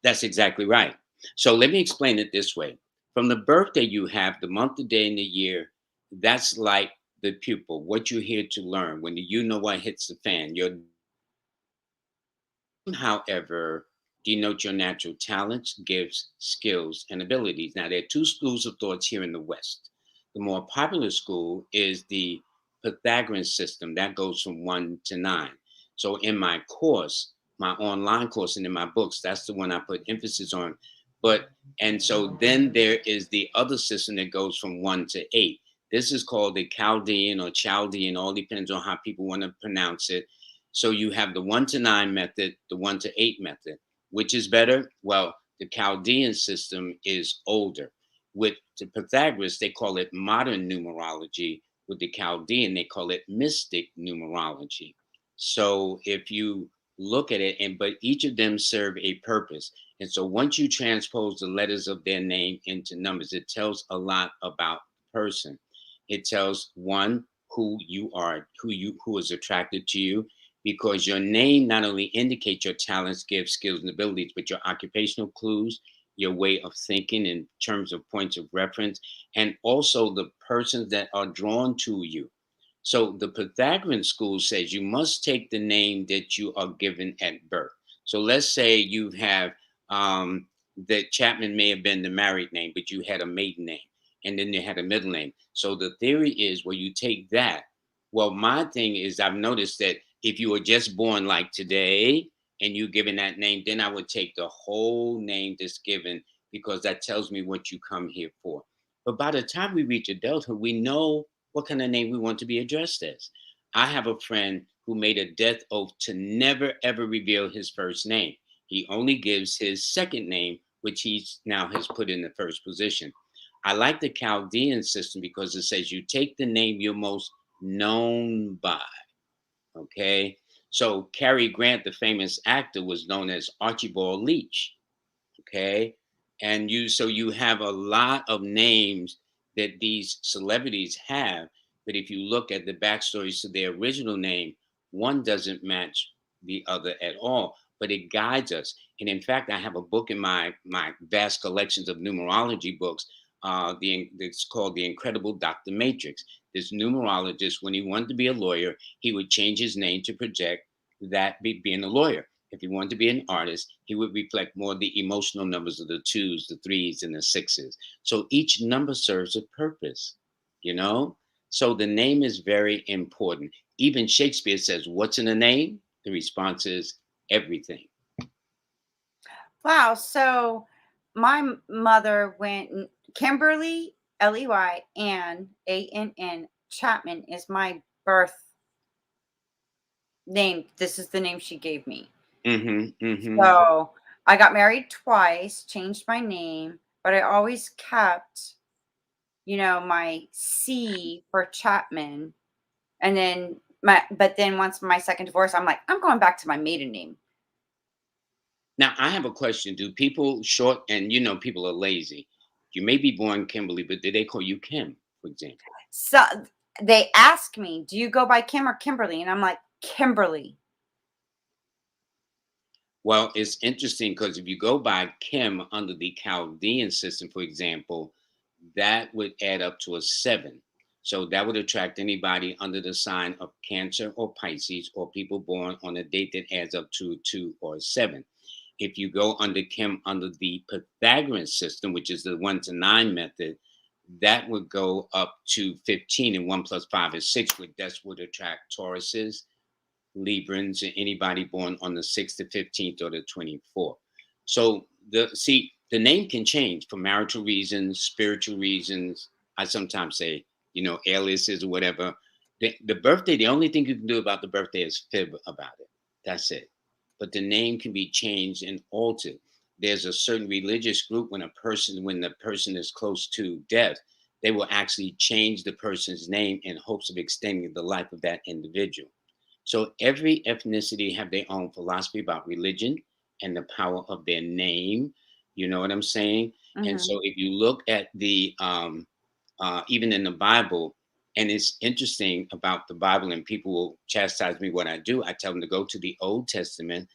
Speaker 3: That's exactly right. So let me explain it this way. From the birthday you have, the month, the day, and the year, that's like the pupil, what you're here to learn. When the you know what hits the fan, your however, denote your natural talents, gifts, skills, and abilities. Now, there are two schools of thoughts here in the West. The more popular school is the Pythagorean system that goes from 1 to 9. So, in my course, my online course, and in my books, that's the one I put emphasis on. But, and so then there is the other system that goes from 1 to 8. This is called the Chaldean or Chaldean, all depends on how people want to pronounce it. So you have the 1 to 9 method, the 1 to 8 method. Which is better? Well, the Chaldean system is older. With the Pythagoras, they call it modern numerology. With the Chaldean, they call it mystic numerology. So if you look at it, but each of them serve a purpose. And so once you transpose the letters of their name into numbers, it tells a lot about the person. It tells one who you are, who is attracted to you, because your name not only indicates your talents, gifts, skills, and abilities, but your occupational clues, your way of thinking in terms of points of reference, and also the persons that are drawn to you. So the Pythagorean school says you must take the name that you are given at birth. So let's say you have that Chapman may have been the married name, but you had a maiden name, and then you had a middle name. So the theory is, well, you take that. Well, my thing is, I've noticed that if you were just born like today and you given that name, then I would take the whole name that's given because that tells me what you come here for. But by the time we reach adulthood, we know what kind of name we want to be addressed as. I have a friend who made a death oath to never ever reveal his first name He only gives his second name, which he's now has put in the first position. I like the Chaldean system because it says you take the name you're most known by. Okay. So Cary Grant, the famous actor, was known as Archibald Leach. Okay. And you have a lot of names that these celebrities have. But if you look at the backstories to their original name, one doesn't match the other at all. But it guides us. And in fact, I have a book in my vast collections of numerology books. It's called The Incredible Dr. Matrix. This numerologist, when he wanted to be a lawyer, he would change his name to project that being a lawyer. If he wanted to be an artist, he would reflect more the emotional numbers of the twos, the threes, and the sixes. So each number serves a purpose, you know? So the name is very important. Even Shakespeare says, "What's in a name?" The response is everything.
Speaker 2: Wow. So my mother went, Kimberly, Ley, and Ann Chapman is my birth name. This is the name she gave me.
Speaker 3: Mm-hmm, mm-hmm.
Speaker 2: So I got married twice, changed my name, but I always kept, my C for Chapman. And then but then once my second divorce, I'm like, I'm going back to my maiden name.
Speaker 3: Now, I have a question. Do people short, and people are lazy. You may be born Kimberly, but did they call you Kim, for example?
Speaker 2: So they ask me, do you go by Kim or Kimberly? And I'm like, Kimberly.
Speaker 3: Well, it's interesting because if you go by Kim under the Chaldean system, for example, that would add up to a 7. So that would attract anybody under the sign of Cancer or Pisces, or people born on a date that adds up to a 2 or a 7. If you go under Kim under the Pythagorean system, which is the 1 to 9 method, that would go up to 15, and 1 plus 5 is 6, which that would attract Tauruses, Librans, and anybody born on the 6th to 15th or the 24th. So the name can change for marital reasons, spiritual reasons. I sometimes say, aliases or whatever. The birthday, the only thing you can do about the birthday is fib about it. That's it. But the name can be changed and altered. There's a certain religious group when the person is close to death, they will actually change the person's name in hopes of extending the life of that individual. So every ethnicity have their own philosophy about religion and the power of their name. You know what I'm saying? And so if you look at the even in the Bible, and it's interesting about the Bible, and people will chastise me what I do. I tell them to go to the Old Testament.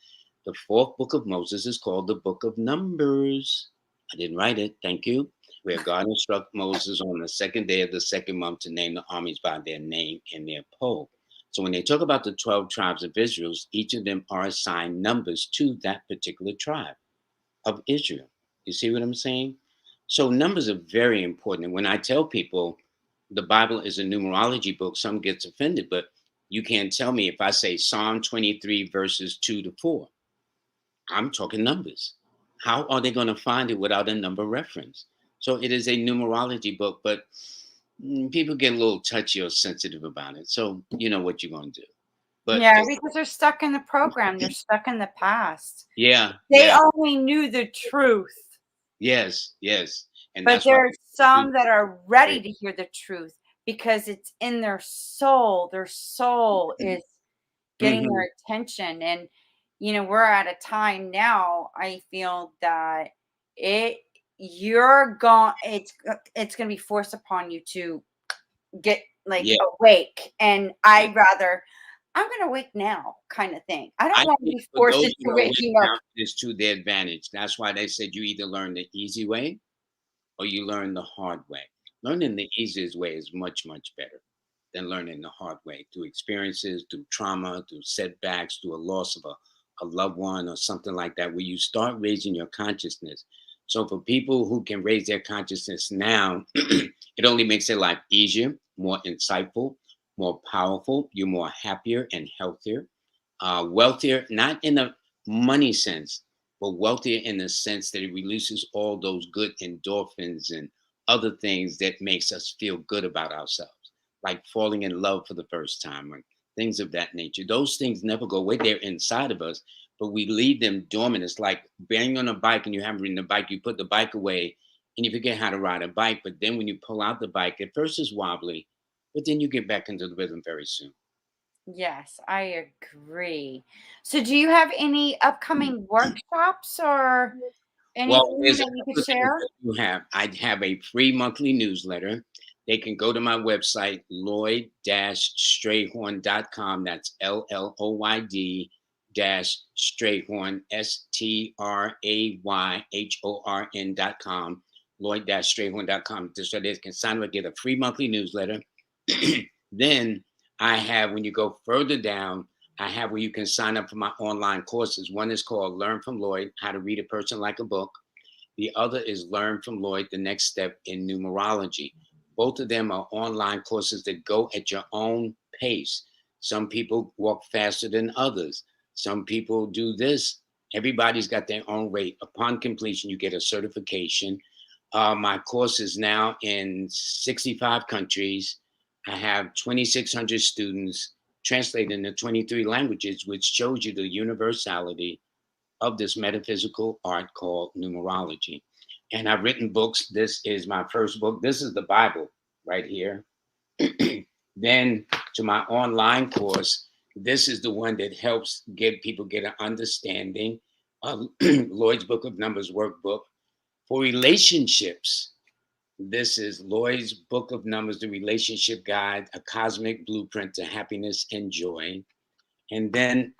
Speaker 3: The 4th book of Moses is called the Book of Numbers. I didn't write it. Thank you. Where God instructed Moses on the 2nd day of the 2nd month to name the armies by their name and their poll. So when they talk about the 12 tribes of Israel, each of them are assigned numbers to that particular tribe of Israel. You see what I'm saying? So numbers are very important. And when I tell people the Bible is a numerology book, some gets offended, but you can't tell me if I say Psalm 23 verses 2 to 4. I'm talking numbers. How are they going to find it without a number reference? So it is a numerology book, but people get a little touchy or sensitive about it. So you know what you're going to do. But
Speaker 2: yeah, because they're stuck in the program. They're stuck in the past.
Speaker 3: Yeah.
Speaker 2: They
Speaker 3: yeah.
Speaker 2: only knew the truth.
Speaker 3: Yes. And
Speaker 2: But
Speaker 3: that's why
Speaker 2: there's some that are ready to hear the truth because it's in their soul. Their soul is getting their attention. And, we're at a time now, I feel that it's going to be forced upon you to get awake. And I'm going to wake now kind of thing. I don't want to be forced into waking up.
Speaker 3: Is to their advantage. That's why they said you either learn the easy way or you learn the hard way. Learning the easiest way is much, much better than learning the hard way through experiences, through trauma, through setbacks, through a loss of a loved one or something like that, where you start raising your consciousness. So for people who can raise their consciousness now, it only makes their life easier, more insightful, more powerful. You're more happier and healthier, wealthier, not in a money sense, but wealthier in the sense that it releases all those good endorphins and other things that makes us feel good about ourselves, like falling in love for the first time or things of that nature. Those things never go away. They're inside of us, but we leave them dormant. It's like being on a bike and you haven't ridden the bike. You put the bike away and you forget how to ride a bike. But then when you pull out the bike, at first it's wobbly, but then you get back into the rhythm very soon.
Speaker 2: Yes, I agree. So do you have any upcoming workshops or
Speaker 3: Well,
Speaker 2: anything
Speaker 3: there's a
Speaker 2: that you could
Speaker 3: couple of things
Speaker 2: share?
Speaker 3: that you have. I have a free monthly newsletter. They can go to my website, Lloyd-Strayhorn.com. That's LLOYD-Strayhorn, STRAYHORN.com, Lloyd-Strayhorn.com. So they can sign up, get a free monthly newsletter. Then I have, when you go further down, I have where you can sign up for my online courses. One is called Learn from Lloyd, How to Read a Person Like a Book. The other is Learn from Lloyd, The Next Step in Numerology. Both of them are online courses that go at your own pace. Some people walk faster than others. Some people do this. Everybody's got their own rate. Upon completion, you get a certification. My course is now in 65 countries. I have 2,600 students translated into 23 languages, which shows you the universality of this metaphysical art called numerology. And I've written books. This is my first book. This is the Bible right here. Then to my online course, this is the one that helps people get an understanding of Lloyd's Book of Numbers workbook. For relationships, this is Lloyd's Book of Numbers, the Relationship Guide, a cosmic blueprint to happiness and joy. And then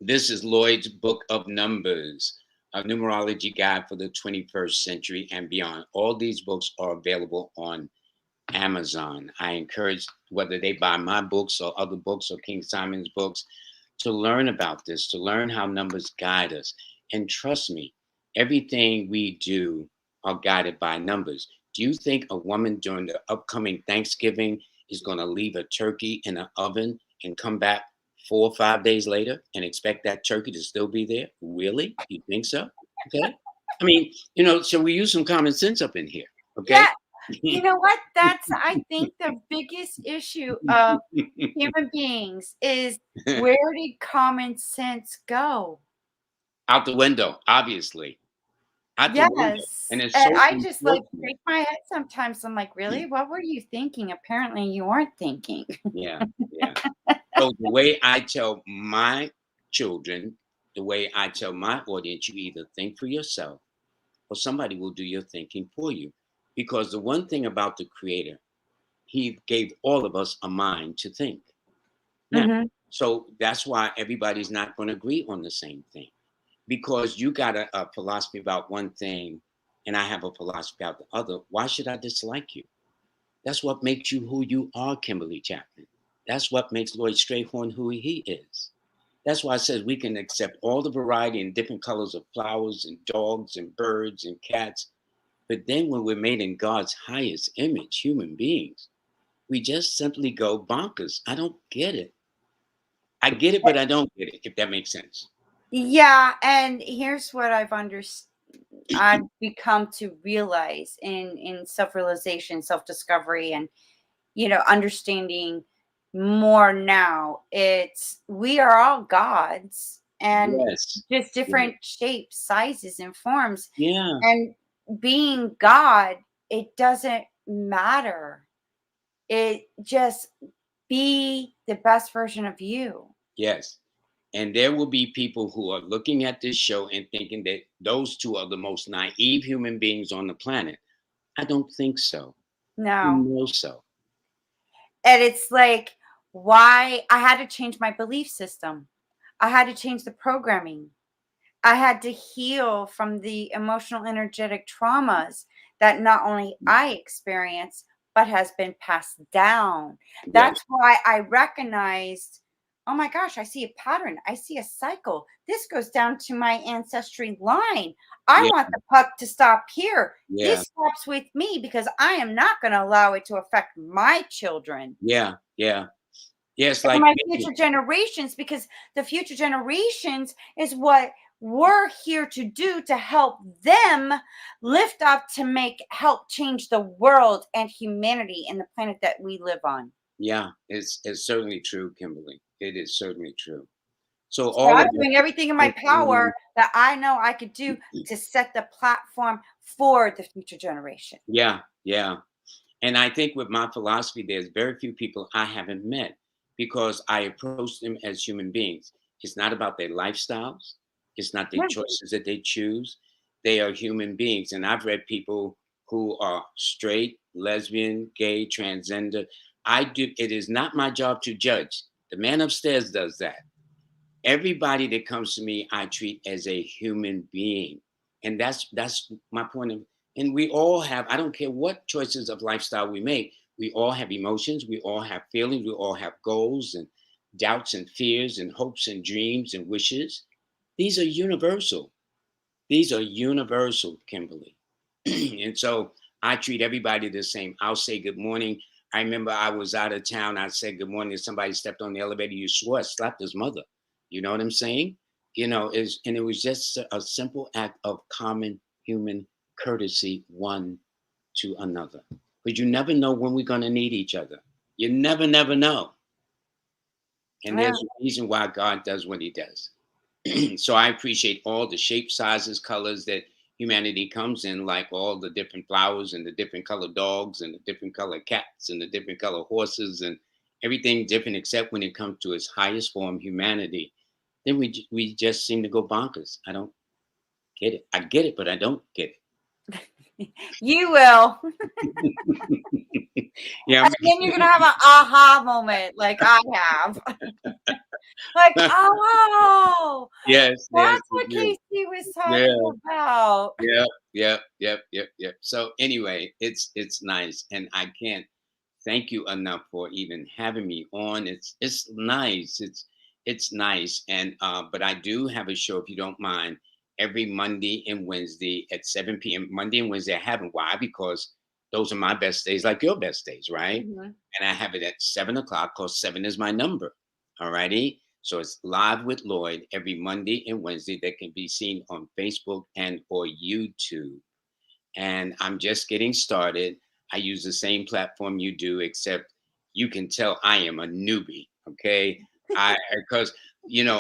Speaker 3: this is Lloyd's Book of Numbers, a numerology guide for the 21st century and beyond. All these books are available on Amazon. I encourage, whether they buy my books or other books or King Simon's books, to learn about this, to learn how numbers guide us. And trust me, everything we do are guided by numbers. Do you think a woman during the upcoming Thanksgiving is going to leave a turkey in an oven and come back 4 or 5 days later and expect that turkey to still be there? Really? You think so? Okay. I mean, so we use some common sense up in here. Okay.
Speaker 2: Yeah. You know what? That's, I think, the biggest issue of human beings is, where did common sense go?
Speaker 3: Out the window, obviously. Out the window.
Speaker 2: Yes.
Speaker 3: And it's
Speaker 2: And
Speaker 3: so
Speaker 2: I just like
Speaker 3: unfortunate.
Speaker 2: shake my head sometimes. I'm like, really? What were you thinking? Apparently you weren't thinking.
Speaker 3: Yeah. Yeah. So the way I tell my children, the way I tell my audience, you either think for yourself or somebody will do your thinking for you. Because the one thing about the creator, he gave all of us a mind to think. Now,
Speaker 2: Mhm.
Speaker 3: so that's why everybody's not going to agree on the same thing. Because you got a philosophy about one thing and I have a philosophy about the other. Why should I dislike you? That's what makes you who you are, Kimberly Chapman. That's what makes Lloyd Strayhorn who he is. That's why I says we can accept all the variety and different colors of flowers and dogs and birds and cats. But then when we're made in God's highest image, human beings, we just simply go bonkers. I don't get it. I get it, but I don't get it, if that makes sense.
Speaker 2: Yeah, and here's what I've become to realize in self-realization, self-discovery, and understanding more now. It's, we are all gods, and
Speaker 3: Yes.
Speaker 2: just
Speaker 3: Yeah.
Speaker 2: different shapes, sizes, and forms.
Speaker 3: Yeah.
Speaker 2: And being God, it doesn't matter. It just, be the best version of you.
Speaker 3: Yes. And there will be people who are looking at this show and thinking that those two are the most naive human beings on the planet. I don't think so.
Speaker 2: No.
Speaker 3: No, so.
Speaker 2: And it's like, why I had to change my belief system. I had to change the programming. I had to heal from the emotional, energetic traumas that not only I experienced, but has been passed down.
Speaker 3: Yes.
Speaker 2: That's why I recognized, oh my gosh, I see a pattern. I see a cycle. This goes down to my ancestry line. I
Speaker 3: Yeah.
Speaker 2: want the puck to stop here.
Speaker 3: Yeah.
Speaker 2: This stops with me because I am not going to allow it to affect my children.
Speaker 3: Yeah. Yeah. Yes.
Speaker 2: And
Speaker 3: Like
Speaker 2: my future generations, because the future generations is what we're here to do, to help them lift up, to help change the world and humanity and the planet that we live on.
Speaker 3: yeah, it's certainly true, Kimberly. It is certainly true. So
Speaker 2: So
Speaker 3: all of
Speaker 2: I'm doing everything in my power
Speaker 3: us,
Speaker 2: that I know I could do to set the platform for the future generation.
Speaker 3: yeah, yeah. And I think with my philosophy, there's very few people I haven't met because I approach them as human beings. It's not about their lifestyles. It's not the
Speaker 2: Yeah.
Speaker 3: choices that they choose. They are human beings. And I've read people who are straight, lesbian, gay, transgender. I do. It is not my job to judge. The man upstairs does that. Everybody that comes to me, I treat as a human being. And that's my point of, and we all have, I don't care what choices of lifestyle we make, we all have emotions, we all have feelings, we all have goals and doubts and fears and hopes and dreams and wishes. These are universal. These are universal, Kimberly. And so I treat everybody the same. I'll say good morning. I remember I was out of town. I said good morning. Somebody stepped on the elevator. You swore I slapped his mother. You know what I'm saying? And it was just a simple act of common human courtesy, one to another. But you never know when we're going to need each other. You never know. And
Speaker 2: Yeah.
Speaker 3: there's a reason why God does what he does. So I appreciate all the shapes, sizes, colors that humanity comes in, like all the different flowers and the different color dogs and the different color cats and the different color horses and everything different, except when it comes to its highest form, humanity. Then we just seem to go bonkers. I don't get it. I get it, but I don't get
Speaker 2: You will.
Speaker 3: it. Yeah,
Speaker 2: And then you're gonna have an aha moment like I have. Like, oh,
Speaker 3: yes, yes,
Speaker 2: that's what Casey was
Speaker 3: yeah.
Speaker 2: talking about.
Speaker 3: Yep. So anyway, it's nice, and I can't thank you enough for even having me on. It's nice. It's nice, and but I do have a show, if you don't mind, every Monday and Wednesday at 7 p.m. Monday and Wednesday I haven't. Why? Because those are my best days, like your best days, right?
Speaker 2: Mhm.
Speaker 3: And I have it at 7 o'clock, because 7 is my number. All righty. So it's Live with Lloyd every Monday and Wednesday, that can be seen on Facebook and or YouTube. And I'm just getting started. I use the same platform you do, except you can tell I am a newbie. Okay. Because,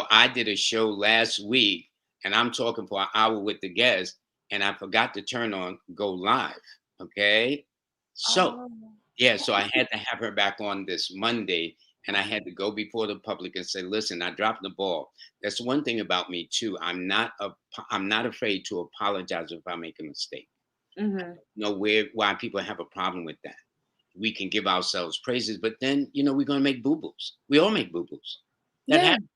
Speaker 3: I did a show last week and I'm talking for an hour with the guest and I forgot to turn on go live. Okay. So,
Speaker 2: Oh.
Speaker 3: yeah, so I had to have her back on this Monday, and I had to go before the public and say, "Listen, I dropped the ball." That's one thing about me too. I'm not afraid to apologize if I make a mistake.
Speaker 2: Mhm.
Speaker 3: Know why people have a problem with that. We can give ourselves praises, but then we're gonna make boo boos. We all make boo boos. That
Speaker 2: Yeah,
Speaker 3: happens.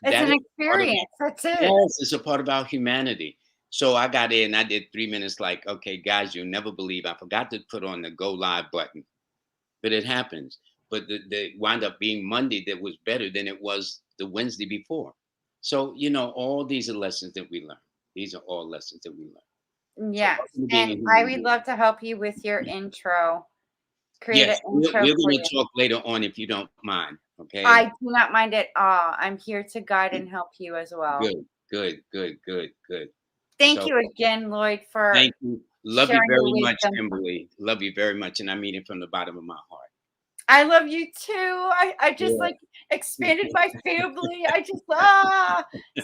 Speaker 2: it's
Speaker 3: That
Speaker 2: an
Speaker 3: is part of
Speaker 2: experience. That's it.
Speaker 3: Yes, it's a part of our humanity. So I got in, I did 3 minutes, like, okay, guys, you'll never believe I forgot to put on the go live button, but it happens. But the wound up being Monday that was better than it was the Wednesday before. So, all these are lessons that we learn. These are all lessons that we learn. So
Speaker 2: Yes,
Speaker 3: welcome to being
Speaker 2: and
Speaker 3: a
Speaker 2: I
Speaker 3: human
Speaker 2: would
Speaker 3: being.
Speaker 2: love to help you with your intro. Create an
Speaker 3: Yes,
Speaker 2: intro
Speaker 3: we're
Speaker 2: for
Speaker 3: going
Speaker 2: you.
Speaker 3: to talk later on if you don't mind.
Speaker 2: I
Speaker 3: Okay.
Speaker 2: do not mind at all. I'm here to guide and help you as well.
Speaker 3: Good.
Speaker 2: Thank
Speaker 3: So
Speaker 2: you again, Lloyd, for
Speaker 3: thank you. Love you
Speaker 2: sharing your
Speaker 3: very much,
Speaker 2: wisdom.
Speaker 3: Kimberly. Love you very much. And I mean it from the bottom of my heart.
Speaker 2: I love you too. I just
Speaker 3: Yeah.
Speaker 2: like expanded my family. I just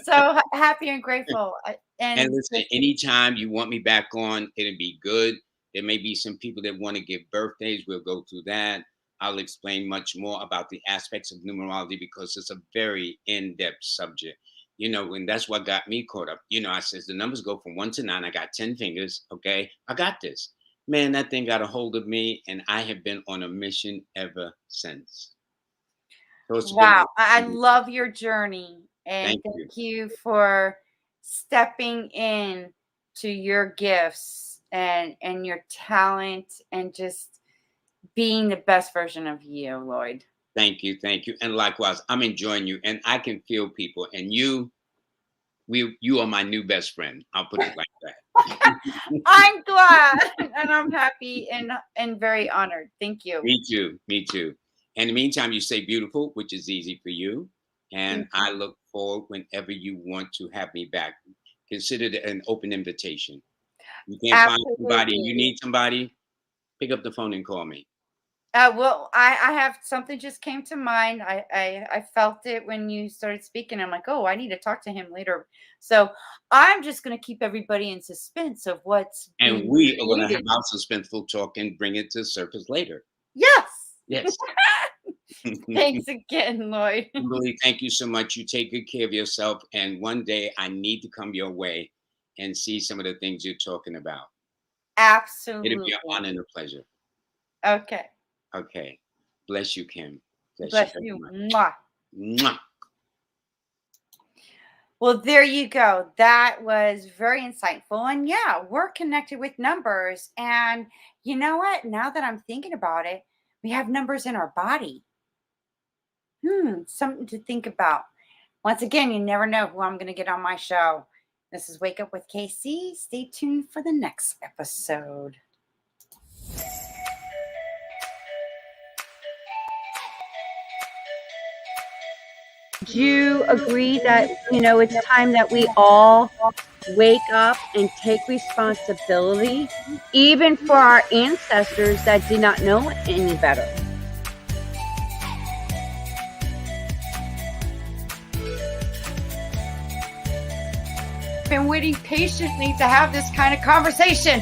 Speaker 2: so happy and grateful.
Speaker 3: And
Speaker 2: And
Speaker 3: listen, anytime you want me back on, it'll be good. There may be some people that want to give birthdays. We'll go through that. I'll explain much more about the aspects of numerology because it's a very in-depth subject. And that's what got me caught up. I says the numbers go from 1 to 9. I got 10 fingers. Okay. I got this. Man, that thing got a hold of me, and I have been on a mission ever since. So it's been
Speaker 2: wow, I love your journey, and
Speaker 3: thank you.
Speaker 2: thank you for stepping in to your gifts and your talent and just being the best version of you, Lloyd.
Speaker 3: Thank you. Thank you. And likewise, I'm enjoying you, and I can feel people, and you are my new best friend. I'll put it like that.
Speaker 2: I'm glad and I'm happy and very honored. Thank you.
Speaker 3: Me too. Me too. In the meantime, you say beautiful, which is easy for you. And
Speaker 2: Thank you.
Speaker 3: I look forward whenever you want to have me back. Consider it an open invitation. You can't find somebody and you
Speaker 2: Absolutely.
Speaker 3: need somebody, pick up the phone and call me.
Speaker 2: Well, I have something just came to mind. I felt it when you started speaking. I'm like, oh, I need to talk to him later. So I'm just going to keep everybody in suspense of what's
Speaker 3: And
Speaker 2: being
Speaker 3: we are going to have
Speaker 2: created.
Speaker 3: our suspenseful talk and bring it to the surface later.
Speaker 2: Yes.
Speaker 3: Yes.
Speaker 2: Thanks again, Lloyd.
Speaker 3: Kimberly, thank you so much. You take good care of yourself. And one day I need to come your way and see some of the things you're talking about.
Speaker 2: Absolutely.
Speaker 3: It'll be an honor and a pleasure.
Speaker 2: Okay.
Speaker 3: Okay. Bless you, Kim.
Speaker 2: Bless
Speaker 3: very
Speaker 2: you.
Speaker 3: much.
Speaker 2: Mwah.
Speaker 3: Mwah.
Speaker 2: Well, there you go. That was very insightful. And yeah, we're connected with numbers. And you know what? Now that I'm thinking about it, we have numbers in our body. Something to think about. Once again, you never know who I'm going to get on my show. This is Wake Up with KC. Stay tuned for the next episode.
Speaker 1: Do you agree that, it's time that we all wake up and take responsibility, even for our ancestors that did not know any better?
Speaker 2: Been waiting patiently to have this kind of conversation.